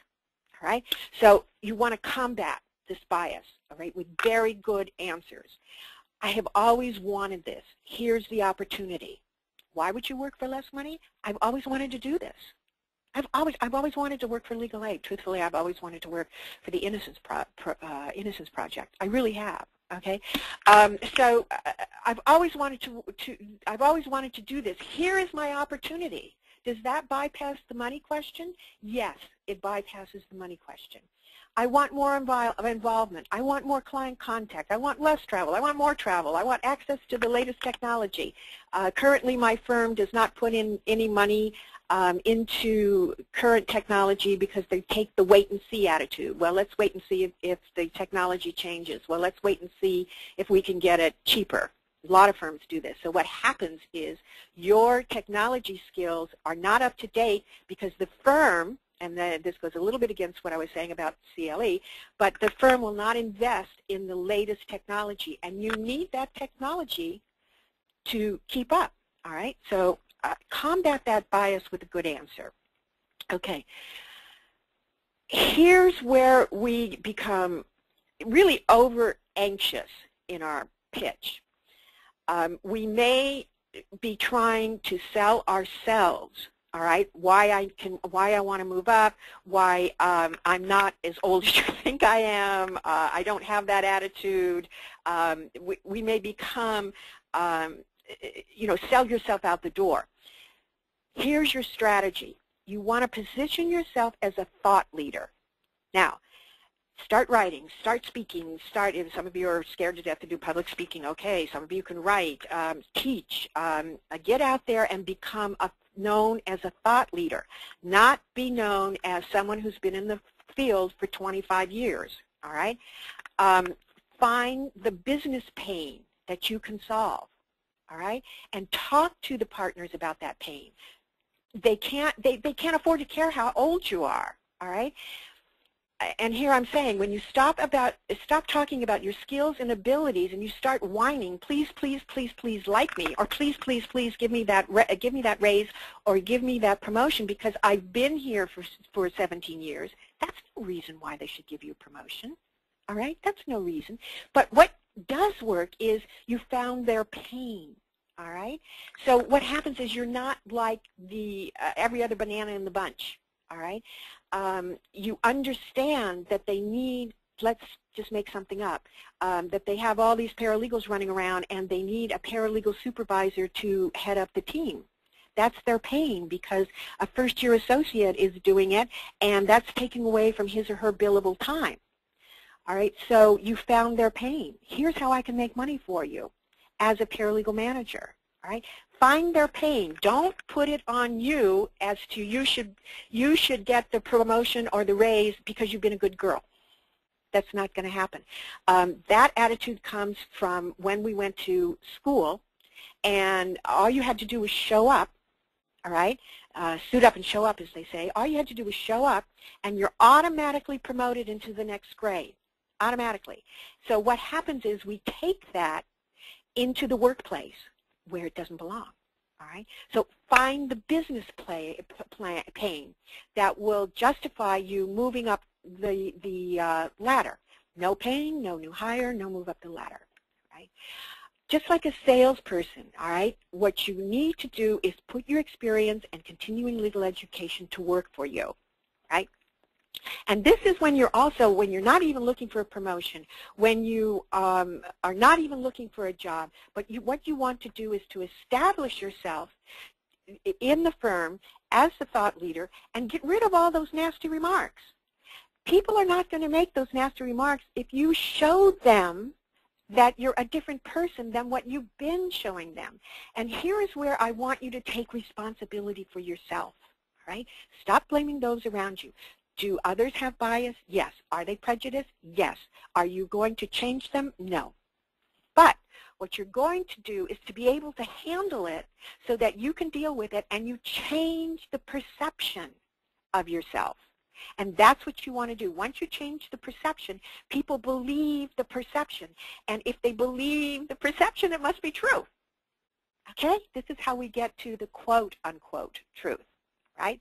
All right? So you want to combat this bias, all right, with very good answers. I have always wanted this. Here's the opportunity. Why would you work for less money? I've always wanted to do this. I've always wanted to work for legal aid. Truthfully, I've always wanted to work for the Innocence Project. I really have. Okay, so I've always wanted to do this. Here is my opportunity. Does that bypass the money question? Yes, it bypasses the money question. I want more involvement. I want more client contact. I want less travel. I want more travel. I want access to the latest technology. Currently, my firm does not put in any money into current technology because they take the wait-and-see attitude. Well, let's wait and see if the technology changes. Well, let's wait and see if we can get it cheaper. A lot of firms do this. So what happens is your technology skills are not up to date because the firm, and this goes a little bit against what I was saying about CLE, but the firm will not invest in the latest technology, and you need that technology to keep up, all right? So combat that bias with a good answer. Okay. Here's where we become really over-anxious in our pitch. We may be trying to sell ourselves, all right, why I want to move up, why I'm not as old as you think I am, I don't have that attitude. We may become, sell yourself out the door. Here's your strategy. You want to position yourself as a thought leader. Now, start writing, start speaking, and some of you are scared to death to do public speaking. Okay, some of you can write, teach, get out there and become known as a thought leader, not be known as someone who's been in the field for 25 years, all right? Find the business pain that you can solve, all right? And talk to the partners about that pain. They can't afford to care how old you are, all right? And here I'm saying, when you stop talking about your skills and abilities, and you start whining, please, please, please, please like me, or please, please, please give me that raise, or give me that promotion because I've been here for 17 years. That's no reason why they should give you a promotion. All right, that's no reason. But what does work is you found their pain. All right. So what happens is you're not like the every other banana in the bunch. All right. You understand that they need, let's just make something up, that they have all these paralegals running around and they need a paralegal supervisor to head up the team. That's their pain because a first-year associate is doing it, and that's taking away from his or her billable time. All right, so you found their pain. Here's how I can make money for you as a paralegal manager. All right, find their pain. Don't put it on you as to you should get the promotion or the raise because you've been a good girl. That's not going to happen. That attitude comes from when we went to school, and all you had to do was show up. All right, suit up and show up, as they say. All you had to do was show up, and you're automatically promoted into the next grade, automatically. So what happens is we take that into the workplace where it doesn't belong. All right, so find the business pain that will justify you moving up the ladder. No pain, no new hire, no move up the ladder. Right? Just like a salesperson, all right, what you need to do is put your experience and continuing legal education to work for you, right? And this is when you're not even looking for a promotion, when you are not even looking for a job, but what you want to do is to establish yourself in the firm as the thought leader and get rid of all those nasty remarks. People are not going to make those nasty remarks if you show them that you're a different person than what you've been showing them. And here is where I want you to take responsibility for yourself, right? Stop blaming those around you. Do others have bias? Yes. Are they prejudiced? Yes. Are you going to change them? No. But what you're going to do is to be able to handle it so that you can deal with it and you change the perception of yourself. And that's what you want to do. Once you change the perception, people believe the perception. And if they believe the perception, it must be true. Okay? This is how we get to the quote-unquote truth, right?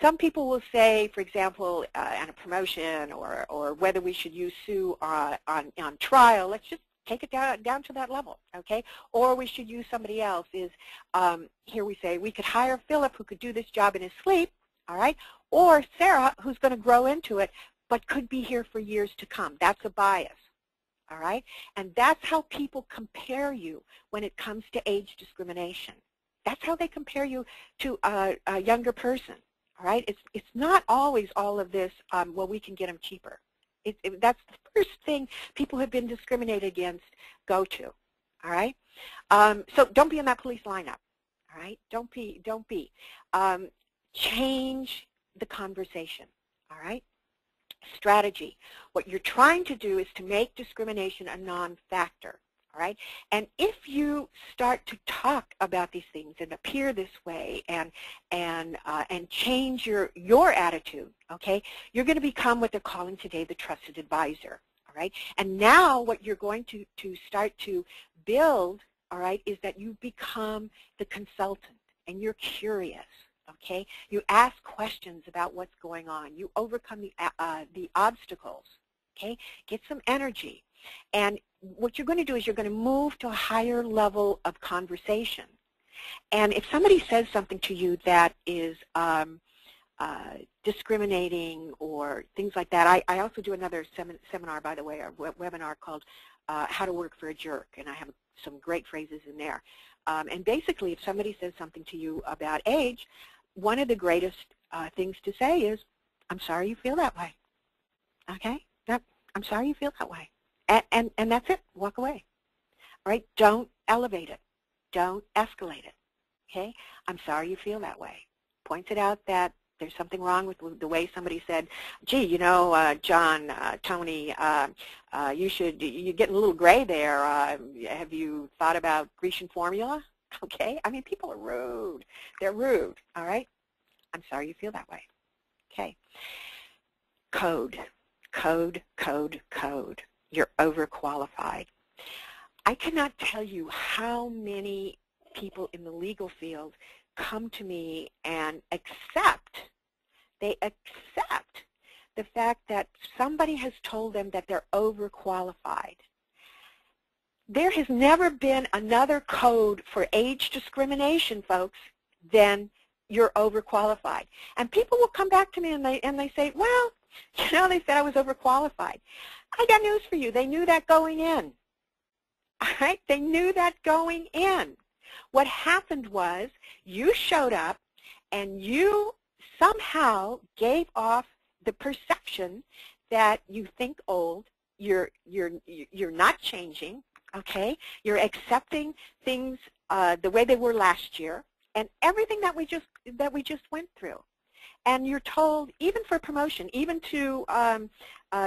Some people will say, for example, on a promotion or whether we should use sue on trial, let's just take it down to that level, okay? Or we should use somebody else. Here we say, we could hire Philip who could do this job in his sleep, all right? Or Sarah who's going to grow into it but could be here for years to come. That's a bias, all right? And that's how people compare you when it comes to age discrimination. That's how they compare you to a younger person. All right, it's not always all of this, well, we can get them cheaper. That's the first thing people who have been discriminated against go to, all right? So don't be in that police lineup, all right? Don't be. Change the conversation, all right? Strategy. What you're trying to do is to make discrimination a non-factor. All right, and if you start to talk about these things and appear this way and change your attitude, okay, you're going to become what they're calling today the trusted advisor. All right, and now what you're going to start to build, all right, is that you become the consultant and you're curious. Okay, you ask questions about what's going on. You overcome the obstacles. Okay, get some energy. And what you're going to do is you're going to move to a higher level of conversation. And if somebody says something to you that is discriminating or things like that, I also do another seminar, by the way, a webinar called How to Work for a Jerk, and I have some great phrases in there. And basically, if somebody says something to you about age, one of the greatest things to say is, I'm sorry you feel that way. Okay? I'm sorry you feel that way. And that's it. Walk away. All right? Don't elevate it. Don't escalate it. Okay? I'm sorry you feel that way. Point it out that there's something wrong with the way somebody said, gee, you know, John, Tony, you're getting a little gray there. Have you thought about Grecian formula? Okay? I mean, people are rude. They're rude. All right? I'm sorry you feel that way. Okay? Code. Code, code, code. You're overqualified. I cannot tell you how many people in the legal field come to me and they accept the fact that somebody has told them that they're overqualified. There has never been another code for age discrimination, folks, than you're overqualified. And people will come back to me and they say, well, you know, they said I was overqualified. I got news for you. They knew that going in. All right? They knew that going in. What happened was you showed up and you somehow gave off the perception that you think old, you're not changing, okay? You're accepting things the way they were last year and everything that we just went through. And you're told, even for promotion, even to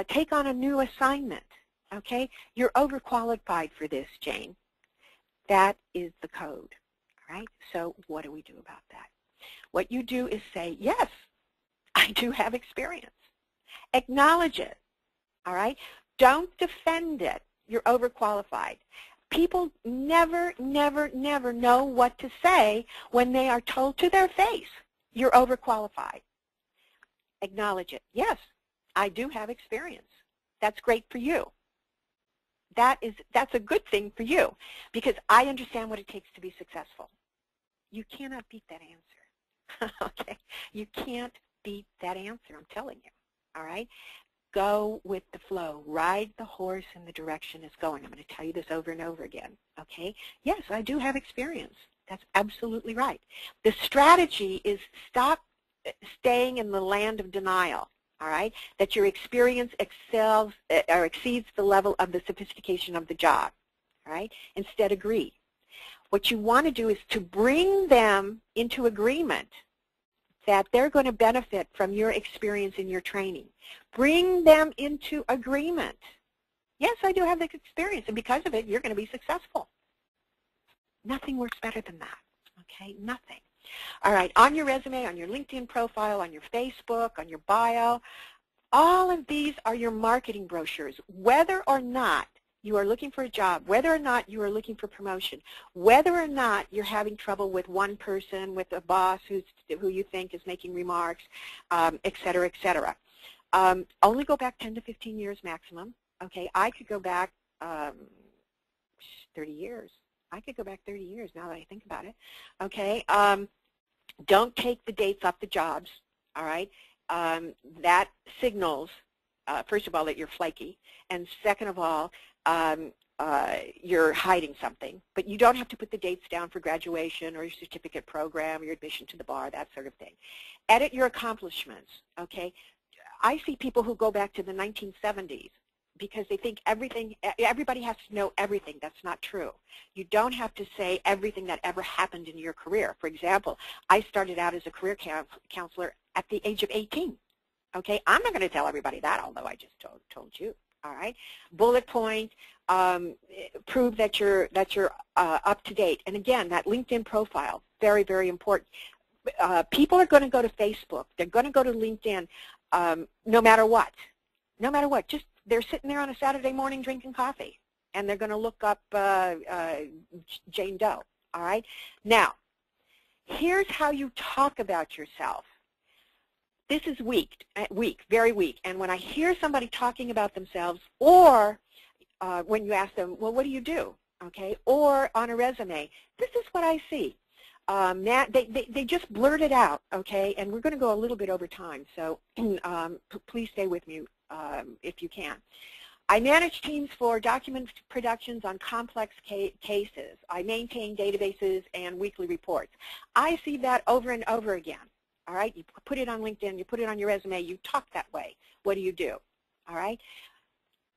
take on a new assignment, okay, you're overqualified for this, Jane. That is the code, all right? So what do we do about that? What you do is say, yes, I do have experience. Acknowledge it, all right? Don't defend it. You're overqualified. People never, never, never know what to say when they are told to their face, you're overqualified. Acknowledge it. Yes, I do have experience. That's great for you. That's a good thing for you because I understand what it takes to be successful. You cannot beat that answer. Okay? You can't beat that answer, I'm telling you. All right? Go with the flow. Ride the horse in the direction it's going. I'm going to tell you this over and over again. Okay? Yes, I do have experience. That's absolutely right. The strategy is stop staying in the land of denial. all right, that your experience excels or exceeds the level of the sophistication of the job, all right? Instead, agree. What you want to do is to bring them into agreement that they're going to benefit from your experience and your training. Bring them into agreement. Yes, I do have this experience, and because of it, you're going to be successful. Nothing works better than that, okay? Nothing. All right, on your resume, on your LinkedIn profile, on your Facebook, on your bio, all of these are your marketing brochures. Whether or not you are looking for a job, whether or not you are looking for promotion, whether or not you're having trouble with one person, with a boss who you think is making remarks, et cetera, et cetera. Only go back 10 to 15 years maximum. Okay, I could go back 30 years. I could go back 30 years now that I think about it. Okay, don't take the dates off the jobs, all right? That signals, first of all, that you're flaky, and second of all, you're hiding something. But you don't have to put the dates down for graduation or your certificate program or your admission to the bar, that sort of thing. Edit your accomplishments, okay? I see people who go back to the 1970s because they think everybody has to know everything. That's not true. You don't have to say everything that ever happened in your career. For example, I started out as a career counselor at the age of 18. Okay, I'm not going to tell everybody that, although I just told you. All right, bullet point, prove that you're up to date. And again, that LinkedIn profile, very, very important. People are going to go to Facebook. They're going to go to LinkedIn, no matter what. No matter what. Just they're sitting there on a Saturday morning drinking coffee, and they're going to look up Jane Doe. All right. Now, here's how you talk about yourself. This is weak, very weak. And when I hear somebody talking about themselves, or when you ask them, well, what do you do? Okay, or on a resume, this is what I see. They just blurt it out, okay? And we're going to go a little bit over time, so please stay with me if you can. I manage teams for document productions on complex cases. I maintain databases and weekly reports. I see that over and over again. All right, you put it on LinkedIn, you put it on your resume, you talk that way. What do you do? All right,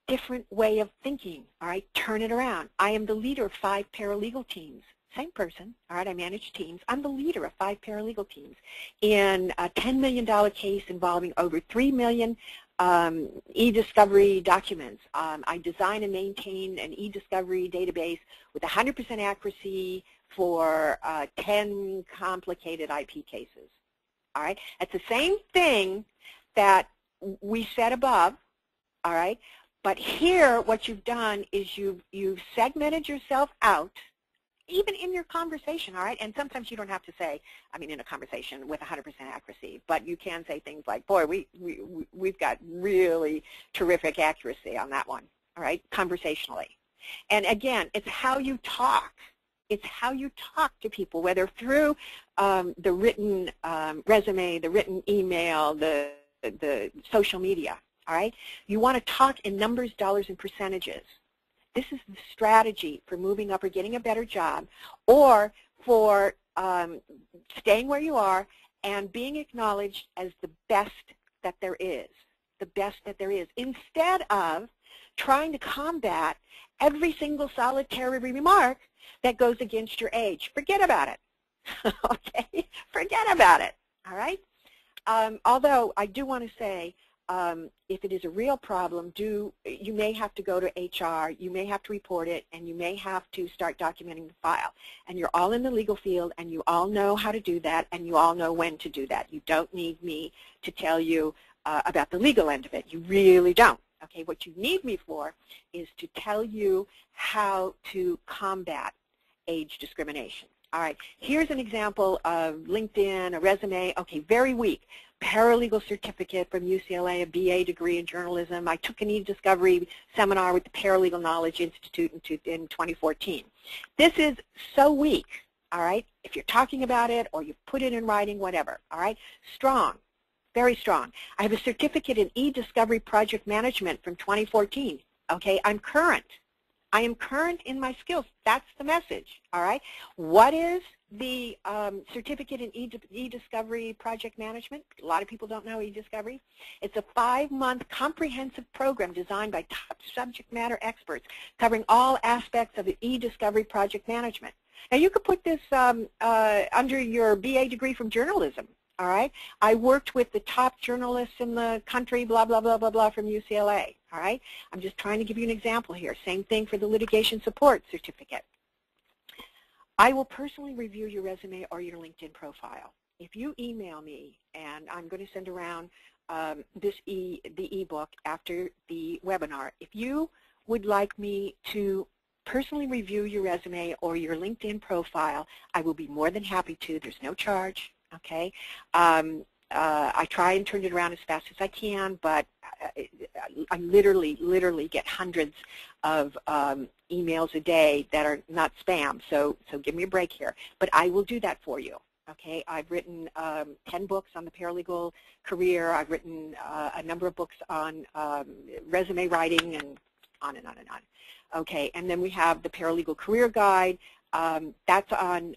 different way of thinking. All right, turn it around. I am the leader of 5 paralegal teams. Same person. All right, I manage teams. I'm the leader of 5 paralegal teams in a $10 million case involving over 3 million e-discovery documents. I design and maintain an e-discovery database with 100% accuracy for 10 complicated IP cases. All right, it's the same thing that we said above, all right, but here what you've done is you've segmented yourself out, even in your conversation, all right, and sometimes you don't have to say, I mean in a conversation with 100% accuracy, but you can say things like, boy, we've got really terrific accuracy on that one, all right, conversationally. And again, it's how you talk. It's how you talk to people, whether through the written resume, the written email, the social media, all right? You want to talk in numbers, dollars, and percentages. This is the strategy for moving up or getting a better job, or for staying where you are and being acknowledged as the best that there is, instead of trying to combat every single solitary remark that goes against your age. Forget about it. Okay? Forget about it. All right? Although I do want to say, if it is a real problem, you may have to go to HR, you may have to report it, and you may have to start documenting the file. And you're all in the legal field, and you all know how to do that, and you all know when to do that. You don't need me to tell you about the legal end of it. You really don't. Okay, what you need me for is to tell you how to combat age discrimination. All right, here's an example of LinkedIn, a resume. Okay, very weak. Paralegal certificate from UCLA, a BA degree in journalism. I took an e-discovery seminar with the Paralegal Knowledge Institute in 2014. This is so weak, all right, if you're talking about it or you put it in writing, whatever, all right? Strong. Very strong. I have a certificate in e-discovery project management from 2014. Okay, I'm current. I am current in my skills. That's the message, all right? What is the certificate in e-discovery project management. A lot of people don't know e-discovery. It's a 5-month comprehensive program designed by top subject matter experts covering all aspects of the e-discovery project management. Now you could put this under your BA degree from journalism. All right, I worked with the top journalists in the country, blah, blah, blah, blah, blah, from UCLA. All right, I'm just trying to give you an example here. Same thing for the litigation support certificate. I will personally review your resume or your LinkedIn profile. If you email me, and I'm going to send around the ebook after the webinar, if you would like me to personally review your resume or your LinkedIn profile, I will be more than happy to. There's no charge. Okay, I try and turn it around as fast as I can, but I literally get hundreds of emails a day that are not spam, so give me a break here. But I will do that for you. Okay, I've written 10 books on the paralegal career. I've written a number of books on resume writing and on and on and on. Okay, and then we have the Paralegal Career Guide. That's on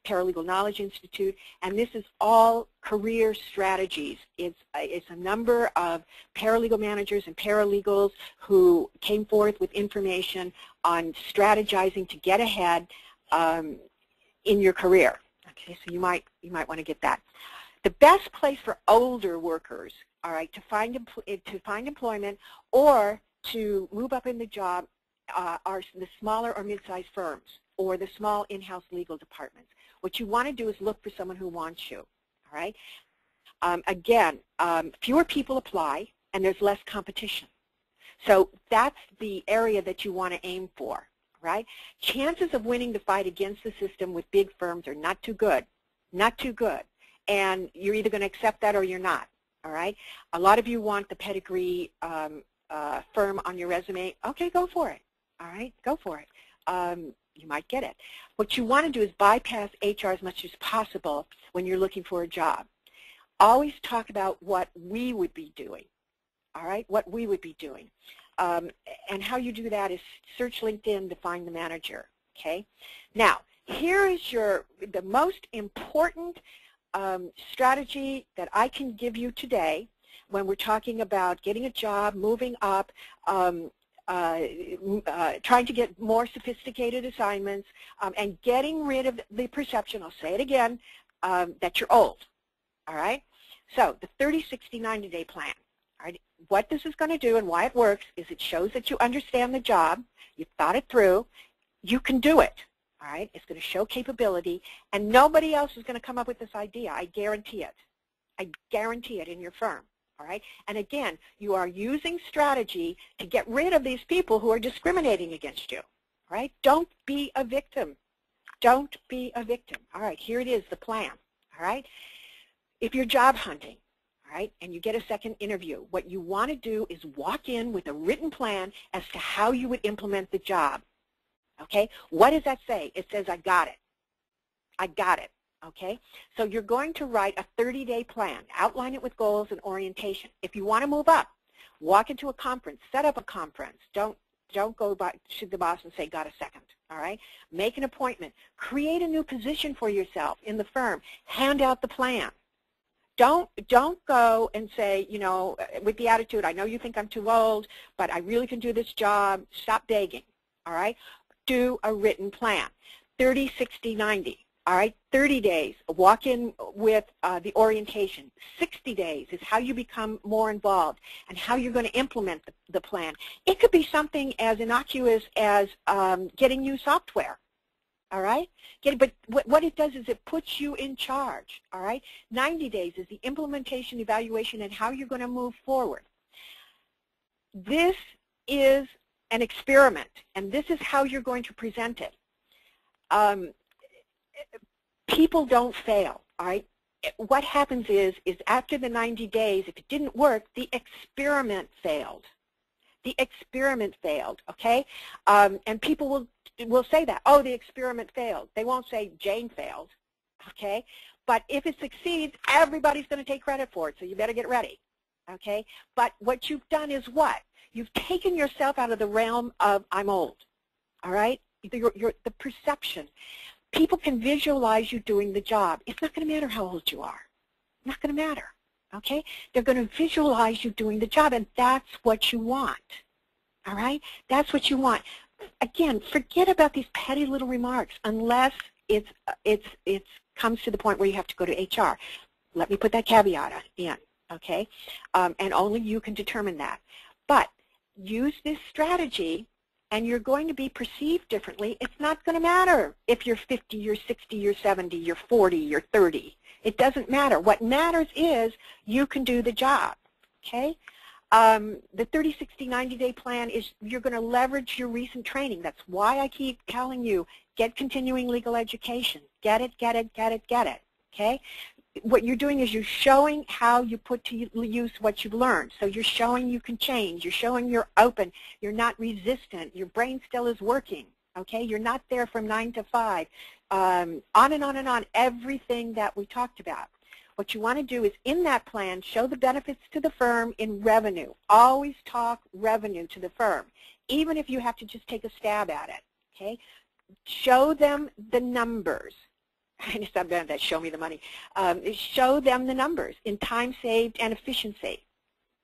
Paralegal Knowledge Institute, and this is all career strategies. It's a number of paralegal managers and paralegals who came forth with information on strategizing to get ahead in your career. Okay, so you might want to get that. The best place for older workers, all right, to find employment or to move up in the job are the smaller or mid-sized firms, or the small in-house legal departments. What you want to do is look for someone who wants you, all right? Again, fewer people apply, and there's less competition. So that's the area that you want to aim for, right? Chances of winning the fight against the system with big firms are not too good, and you're either going to accept that or you're not, all right? A lot of you want the pedigree firm on your resume. Okay, go for it, all right? Go for it. You might get it. What you want to do is bypass HR as much as possible when you're looking for a job. Always talk about what we would be doing, all right, what we would be doing. And how you do that is search LinkedIn to find the manager, okay? Now, here is the most important strategy that I can give you today when we're talking about getting a job, moving up, trying to get more sophisticated assignments, and getting rid of the perception, I'll say it again, that you're old, all right? So the 30, 60, 90-day plan, all right? What this is going to do and why it works is it shows that you understand the job, you've thought it through, you can do it, all right? It's going to show capability, and nobody else is going to come up with this idea. I guarantee it. I guarantee it in your firm. All right? And again, you are using strategy to get rid of these people who are discriminating against you. All right? Don't be a victim. Don't be a victim. All right, here it is, the plan. All right? If you're job hunting, all right, and you get a second interview, what you want to do is walk in with a written plan as to how you would implement the job. Okay? What does that say? It says, I got it. I got it. Okay, so you're going to write a 30-day plan, outline it with goals and orientation. If you want to move up, walk into a conference, set up a conference. Don't go to the boss and say, got a second, all right? Make an appointment. Create a new position for yourself in the firm. Hand out the plan. Don't go and say, you know, with the attitude, I know you think I'm too old, but I really can do this job. Stop begging, all right? Do a written plan, 30, 60, 90. All right, 30 days, walk in with the orientation. 60 days is how you become more involved and how you're going to implement the plan. It could be something as innocuous as getting new software, all right? But what it does is it puts you in charge, all right? 90 days is the implementation, evaluation, and how you're going to move forward. This is an experiment, and this is how you're going to present it. People don't fail, all right? What happens is after the 90 days, if it didn't work, the experiment failed. The experiment failed, okay? And people will say that, oh, the experiment failed. They won't say Jane failed, okay? But if it succeeds, everybody's going to take credit for it, so you better get ready, okay? But what you've done is what? You've taken yourself out of the realm of I'm old, all right? The perception. People can visualize you doing the job. It's not going to matter how old you are. It's not going to matter. Okay? They're going to visualize you doing the job, and that's what you want. All right? That's what you want. Again, forget about these petty little remarks unless it comes to the point where you have to go to HR. Let me put that caveat in, okay? And only you can determine that. But use this strategy, and you're going to be perceived differently. It's not going to matter if you're 50, you're 60, you're 70, you're 40, you're 30. It doesn't matter. What matters is you can do the job, okay? The 30, 60, 90-day plan is you're going to leverage your recent training. That's why I keep telling you, get continuing legal education. Get it, get it, get it, get it, okay? What you're doing is you're showing how you put to use what you've learned. So you're showing you can change. You're showing you're open. You're not resistant. Your brain still is working, okay? You're not there from 9 to 5. On and on and on, everything that we talked about. What you want to do is in that plan, show the benefits to the firm in revenue. Always talk revenue to the firm, even if you have to just take a stab at it, okay? Show them the numbers. It's not bad that show me the money. Show them the numbers in time saved and efficiency.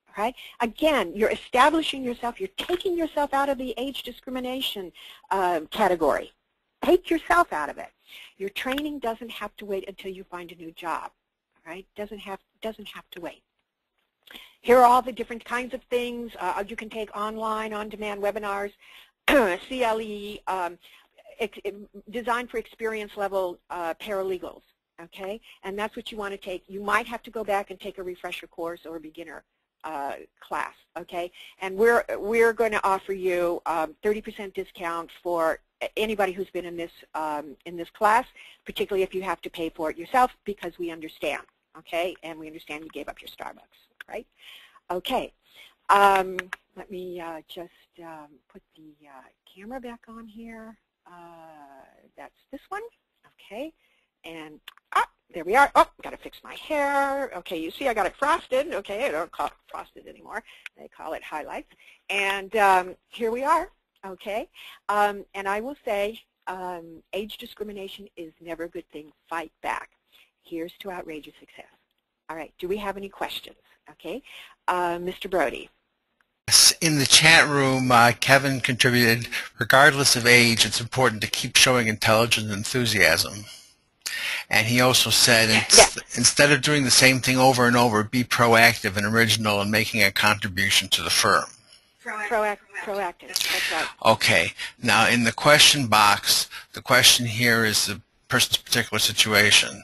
All right? Again, you're establishing yourself. You're taking yourself out of the age discrimination category. Take yourself out of it. Your training doesn't have to wait until you find a new job. All right? Doesn't have to wait. Here are all the different kinds of things. You can take online, on-demand webinars, CLE, designed for experience level paralegals, okay? And that's what you want to take. You might have to go back and take a refresher course or a beginner class, okay? And we're going to offer you 30% discount for anybody who's been in this class, particularly if you have to pay for it yourself, because we understand, okay? And we understand you gave up your Starbucks, right? Okay. Let me just put the camera back on here. That's this one, okay, and there we are. Oh, got to fix my hair. Okay, you see I got it frosted. Okay, I don't call it frosted anymore. They call it highlights. And here we are, okay, and I will say age discrimination is never a good thing. Fight back. Here's to outrageous success. All right, do we have any questions? Okay, Mr. Brody. In the chat room, Kevin contributed, regardless of age, it's important to keep showing intelligence and enthusiasm. And he also said, instead of doing the same thing over and over, be proactive and original in making a contribution to the firm. Proactive, that's right. Okay. Now, in the question box, the question here is the person's particular situation.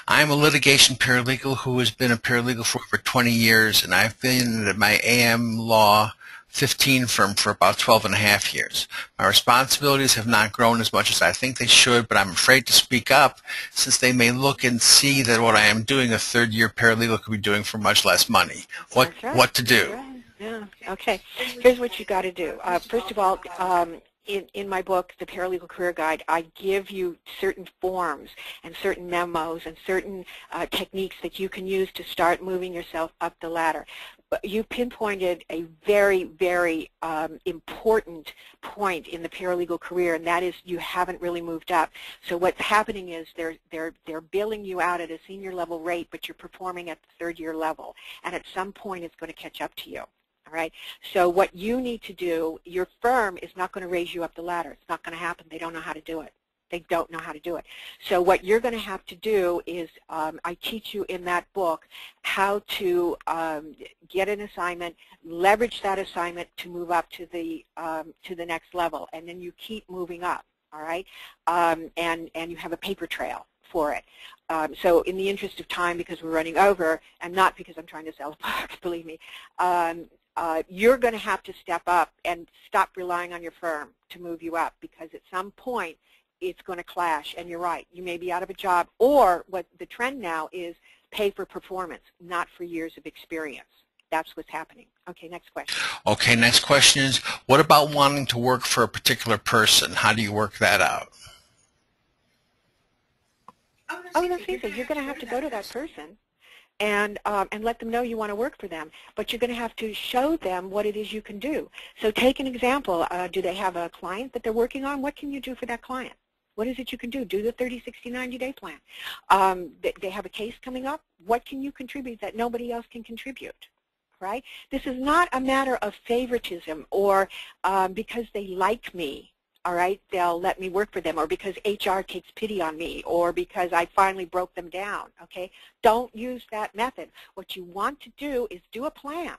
I'm a litigation paralegal who has been a paralegal for over 20 years, and I've been at my AM Law 15 firm for about 12 and a half years. My responsibilities have not grown as much as I think they should, but I'm afraid to speak up since they may look and see that what I am doing, a third-year paralegal could be doing for much less money. What to do? Right. Yeah. Okay. Here's what you got to do. First of all, in my book, The Paralegal Career Guide, I give you certain forms and certain memos and certain techniques that you can use to start moving yourself up the ladder. But you pinpointed a very, very important point in the paralegal career, and that is you haven't really moved up. So what's happening is they're billing you out at a senior level rate, but you're performing at the third-year level, and at some point it's going to catch up to you. All right. So what you need to do, your firm is not going to raise you up the ladder. It's not going to happen. They don't know how to do it. They don't know how to do it. So what you're going to have to do is I teach you in that book how to get an assignment, leverage that assignment to move up to the next level, and then you keep moving up. All right. And you have a paper trail for it. So in the interest of time, because we're running over, and not because I'm trying to sell a book, believe me, you're going to have to step up and stop relying on your firm to move you up, because at some point it's going to clash, and you're right. You may be out of a job, or what the trend now is pay for performance, not for years of experience. That's what's happening. Okay, next question. Okay, next question is, what about wanting to work for a particular person? How do you work that out? Oh, that's easy. You're going to have to go to that person and let them know you want to work for them. But you're going to have to show them what it is you can do. So take an example. Do they have a client that they're working on? What can you do for that client? What is it you can do? Do the 30, 60, 90-day plan. They have a case coming up. What can you contribute that nobody else can contribute? Right? This is not a matter of favoritism or because they like me, all right, they'll let me work for them, or because HR takes pity on me, or because I finally broke them down, okay? Don't use that method. What you want to do is do a plan.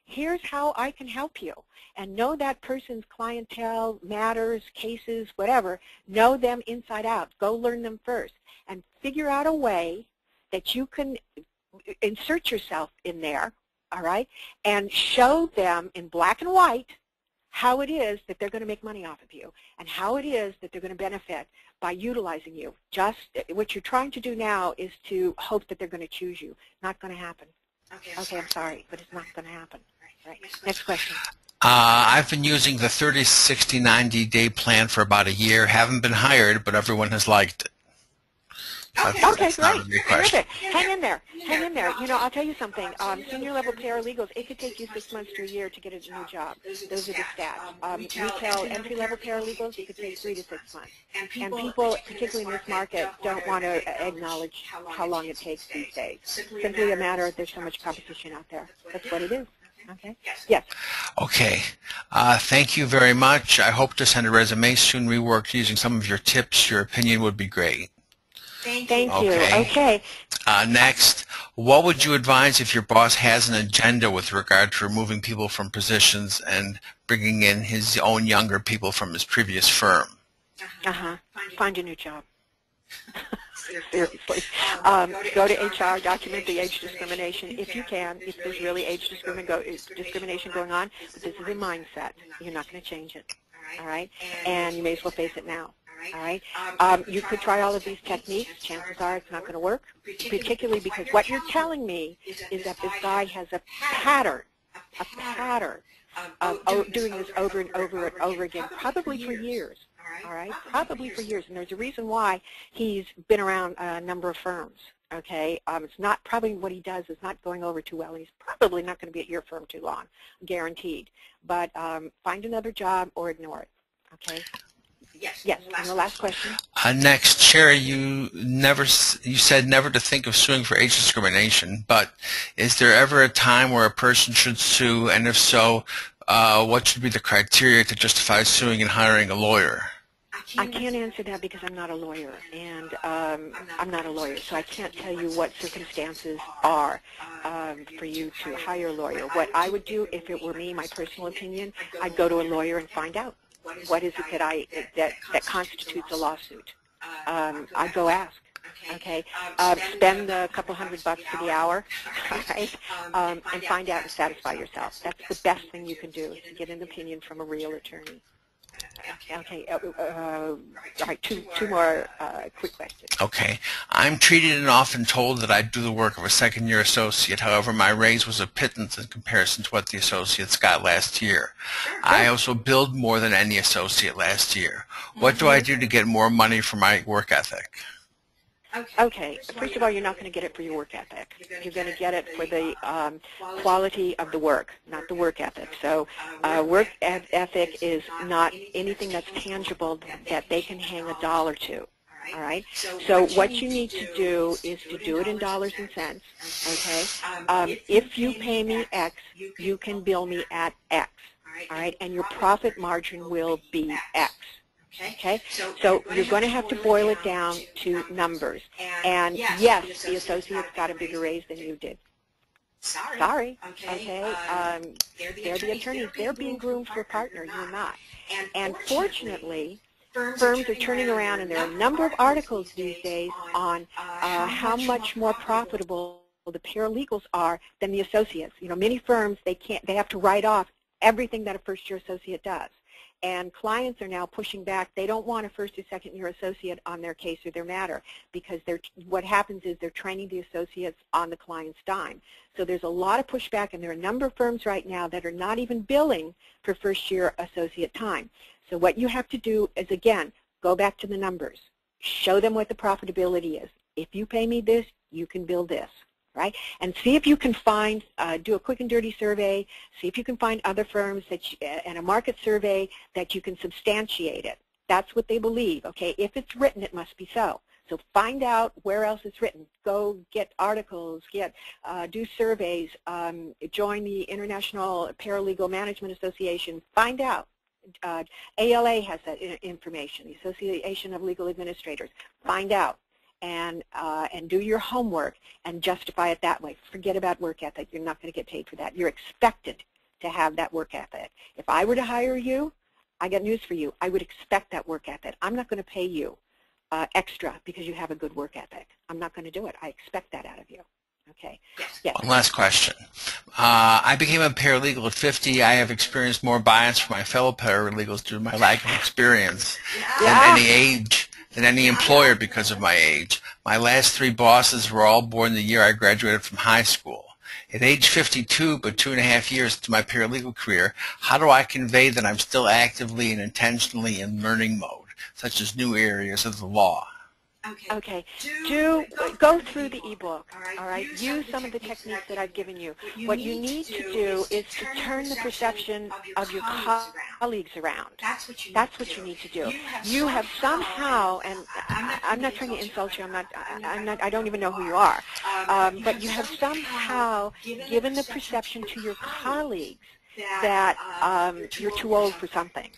Here's how I can help you. And know that person's clientele, matters, cases, whatever. Know them inside out. Go learn them first. And figure out a way that you can insert yourself in there, all right, and show them in black and white how it is that they're going to make money off of you and how it is that they're going to benefit by utilizing you. Just what you're trying to do now is to hope that they're going to choose you. Not going to happen. Okay, I'm sorry, but it's not going to happen. Right. Next question. I've been using the 30, 60, 90-day plan for about a year. Haven't been hired, but everyone has liked it. Okay, great. Terrific. Hang in there. Hang in there. You know, I'll tell you something. Senior level paralegals, it could take you 6 months to a year to get a new job. Those are the stats. Retail entry level paralegals, it could take 3 to 6 months. And people, particularly in this market, don't want to acknowledge how long it takes these days. Simply a matter of there's so much competition out there. That's what it is. Okay. Yes. Okay. Thank you very much. I hope to send a resume soon reworked using some of your tips. Your opinion would be great. Thank you. Okay. Next, what would you advise if your boss has an agenda with regard to removing people from positions and bringing in his own younger people from his previous firm? Find a new job. Seriously. Go to HR, document the age discrimination if you can, if there's really age discrimination going on. But this is a mindset. You're not going to change it. All right? And you may as well face it now. All right. You could try all of these techniques. Chances are it's not going to work, particularly because what you're telling me is that this guy has a pattern of doing this over and over and over again, probably for years. All right, probably for years. And there's a reason why he's been around a number of firms. Okay, it's not probably what he does is not going over too well, and he's probably not going to be at your firm too long, guaranteed. But find another job or ignore it. Okay. Yes. And the last question. Next, Sherry, you said never to think of suing for age discrimination, but is there ever a time where a person should sue, and if so, what should be the criteria to justify suing and hiring a lawyer? I can't answer that because I'm not a lawyer, and I'm not a lawyer, so I can't tell you what circumstances are for you to hire a lawyer. What I would do if it were me, my personal opinion, I'd go to a lawyer and find out. What is it that constitutes a lawsuit? I'd go ask. Okay, spend a couple $100 for the hour, right? And find out and satisfy yourself. That's the best thing you can do, to get an opinion from a real attorney. Okay, all right, two more quick questions. Okay. I'm treated and often told that I do the work of a second-year associate. However, my raise was a pittance in comparison to what the associates got last year. I also billed more than any associate last year. What do I do to get more money for my work ethic? Okay. First of all, you're not going to get it for your work ethic. You're going to get it for the quality of the work, not the work ethic. So work ethic is not anything that's tangible that they can hang a dollar to. All right? So what you need to do is to do it in dollars and cents. Okay? If you pay me X, you can bill me at X. All right? And your profit margin will be X. Okay, so you're going to have to boil it down to numbers. And yes, the associates got a bigger raise than you did. Sorry. Okay, they're the attorneys. They're being groomed for a partner. You're not. And fortunately, firms are turning around, and there are a number of articles these days on how much more profitable the paralegals are than the associates. You know, many firms, they have to write off everything that a first-year associate does. And clients are now pushing back. They don't want a first or second-year associate on their case or their matter, because what happens is they're training the associates on the client's dime. So there's a lot of pushback, and there are a number of firms right now that are not even billing for first-year associate time. So what you have to do is, again, go back to the numbers. Show them what the profitability is. If you pay me this, you can bill this. Right? And see if you can find, do a quick and dirty survey, see if you can find other firms and a market survey that you can substantiate it. That's what they believe, okay? If it's written, it must be so. So find out where else it's written. Go get articles, do surveys, join the International Paralegal Management Association. Find out. ALA has that information, the Association of Legal Administrators. Find out and do your homework and justify it that way. Forget about work ethic. You're not going to get paid for that. You're expected to have that work ethic. If I were to hire you, I got news for you. I would expect that work ethic. I'm not going to pay you extra because you have a good work ethic. I'm not going to do it. I expect that out of you. Okay. Yes. One last question. I became a paralegal at 50. I have experienced more bias from my fellow paralegals due to my lack of experience than any employer because of my age. My last 3 bosses were all born the year I graduated from high school. At age 52, but 2.5 years into my paralegal career, how do I convey that I'm still actively and intentionally in learning mode, such as new areas of the law? Okay. Go through the ebook. All right. Use some of the techniques that I've given you. What you need to do is to turn the perception of your colleagues around. That's what you need to do. You have somehow, and I'm not trying to insult you. I don't even know who you are. But you have somehow given the perception to your colleagues that you're too old for something.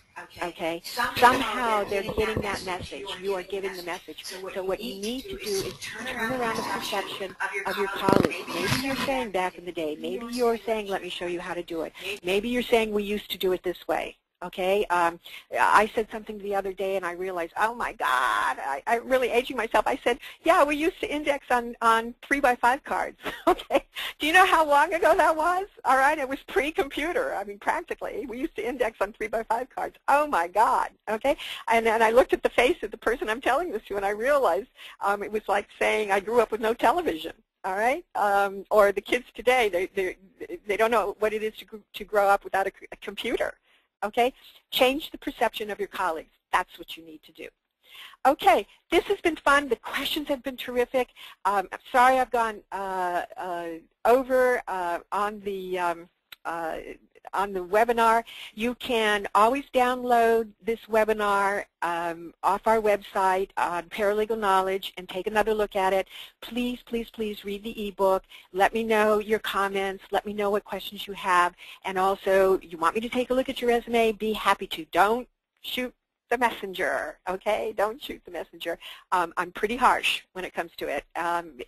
Okay? Somehow they're getting that message. You are giving the message. So what you need to do is turn around the perception of your colleagues. Maybe you're saying back in the day. Maybe you're saying, let me show you how to do it. Maybe you're saying we used to do it this way. Okay, I said something the other day and I realized, oh my God, I'm really aging myself. I said, yeah, we used to index on 3x5 cards. Okay, do you know how long ago that was? All right, it was pre-computer. I mean, practically, we used to index on 3x5 cards. Oh my God. Okay, and I looked at the face of the person I'm telling this to, and I realized it was like saying I grew up with no television. All right, or the kids today, they don't know what it is to grow up without a computer. Okay, change the perception of your colleagues. That's what you need to do. Okay, this has been fun. The questions have been terrific. I'm sorry I've gone over on the webinar. You can always download this webinar off our website on Paralegal Knowledge and take another look at it. Please, please, please read the ebook. Let me know your comments. Let me know what questions you have. And also, you want me to take a look at your resume, be happy to. Don't shoot the messenger, okay? Don't shoot the messenger. I'm pretty harsh when it comes to it.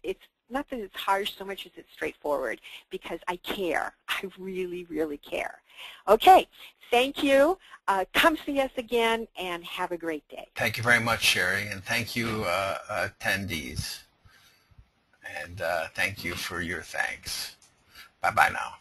It's not that it's harsh so much as it's straightforward, because I care. I really, really care. Okay, thank you. Come see us again and have a great day. Thank you very much, Sherry, and thank you, attendees. And thank you for your thanks. Bye-bye now.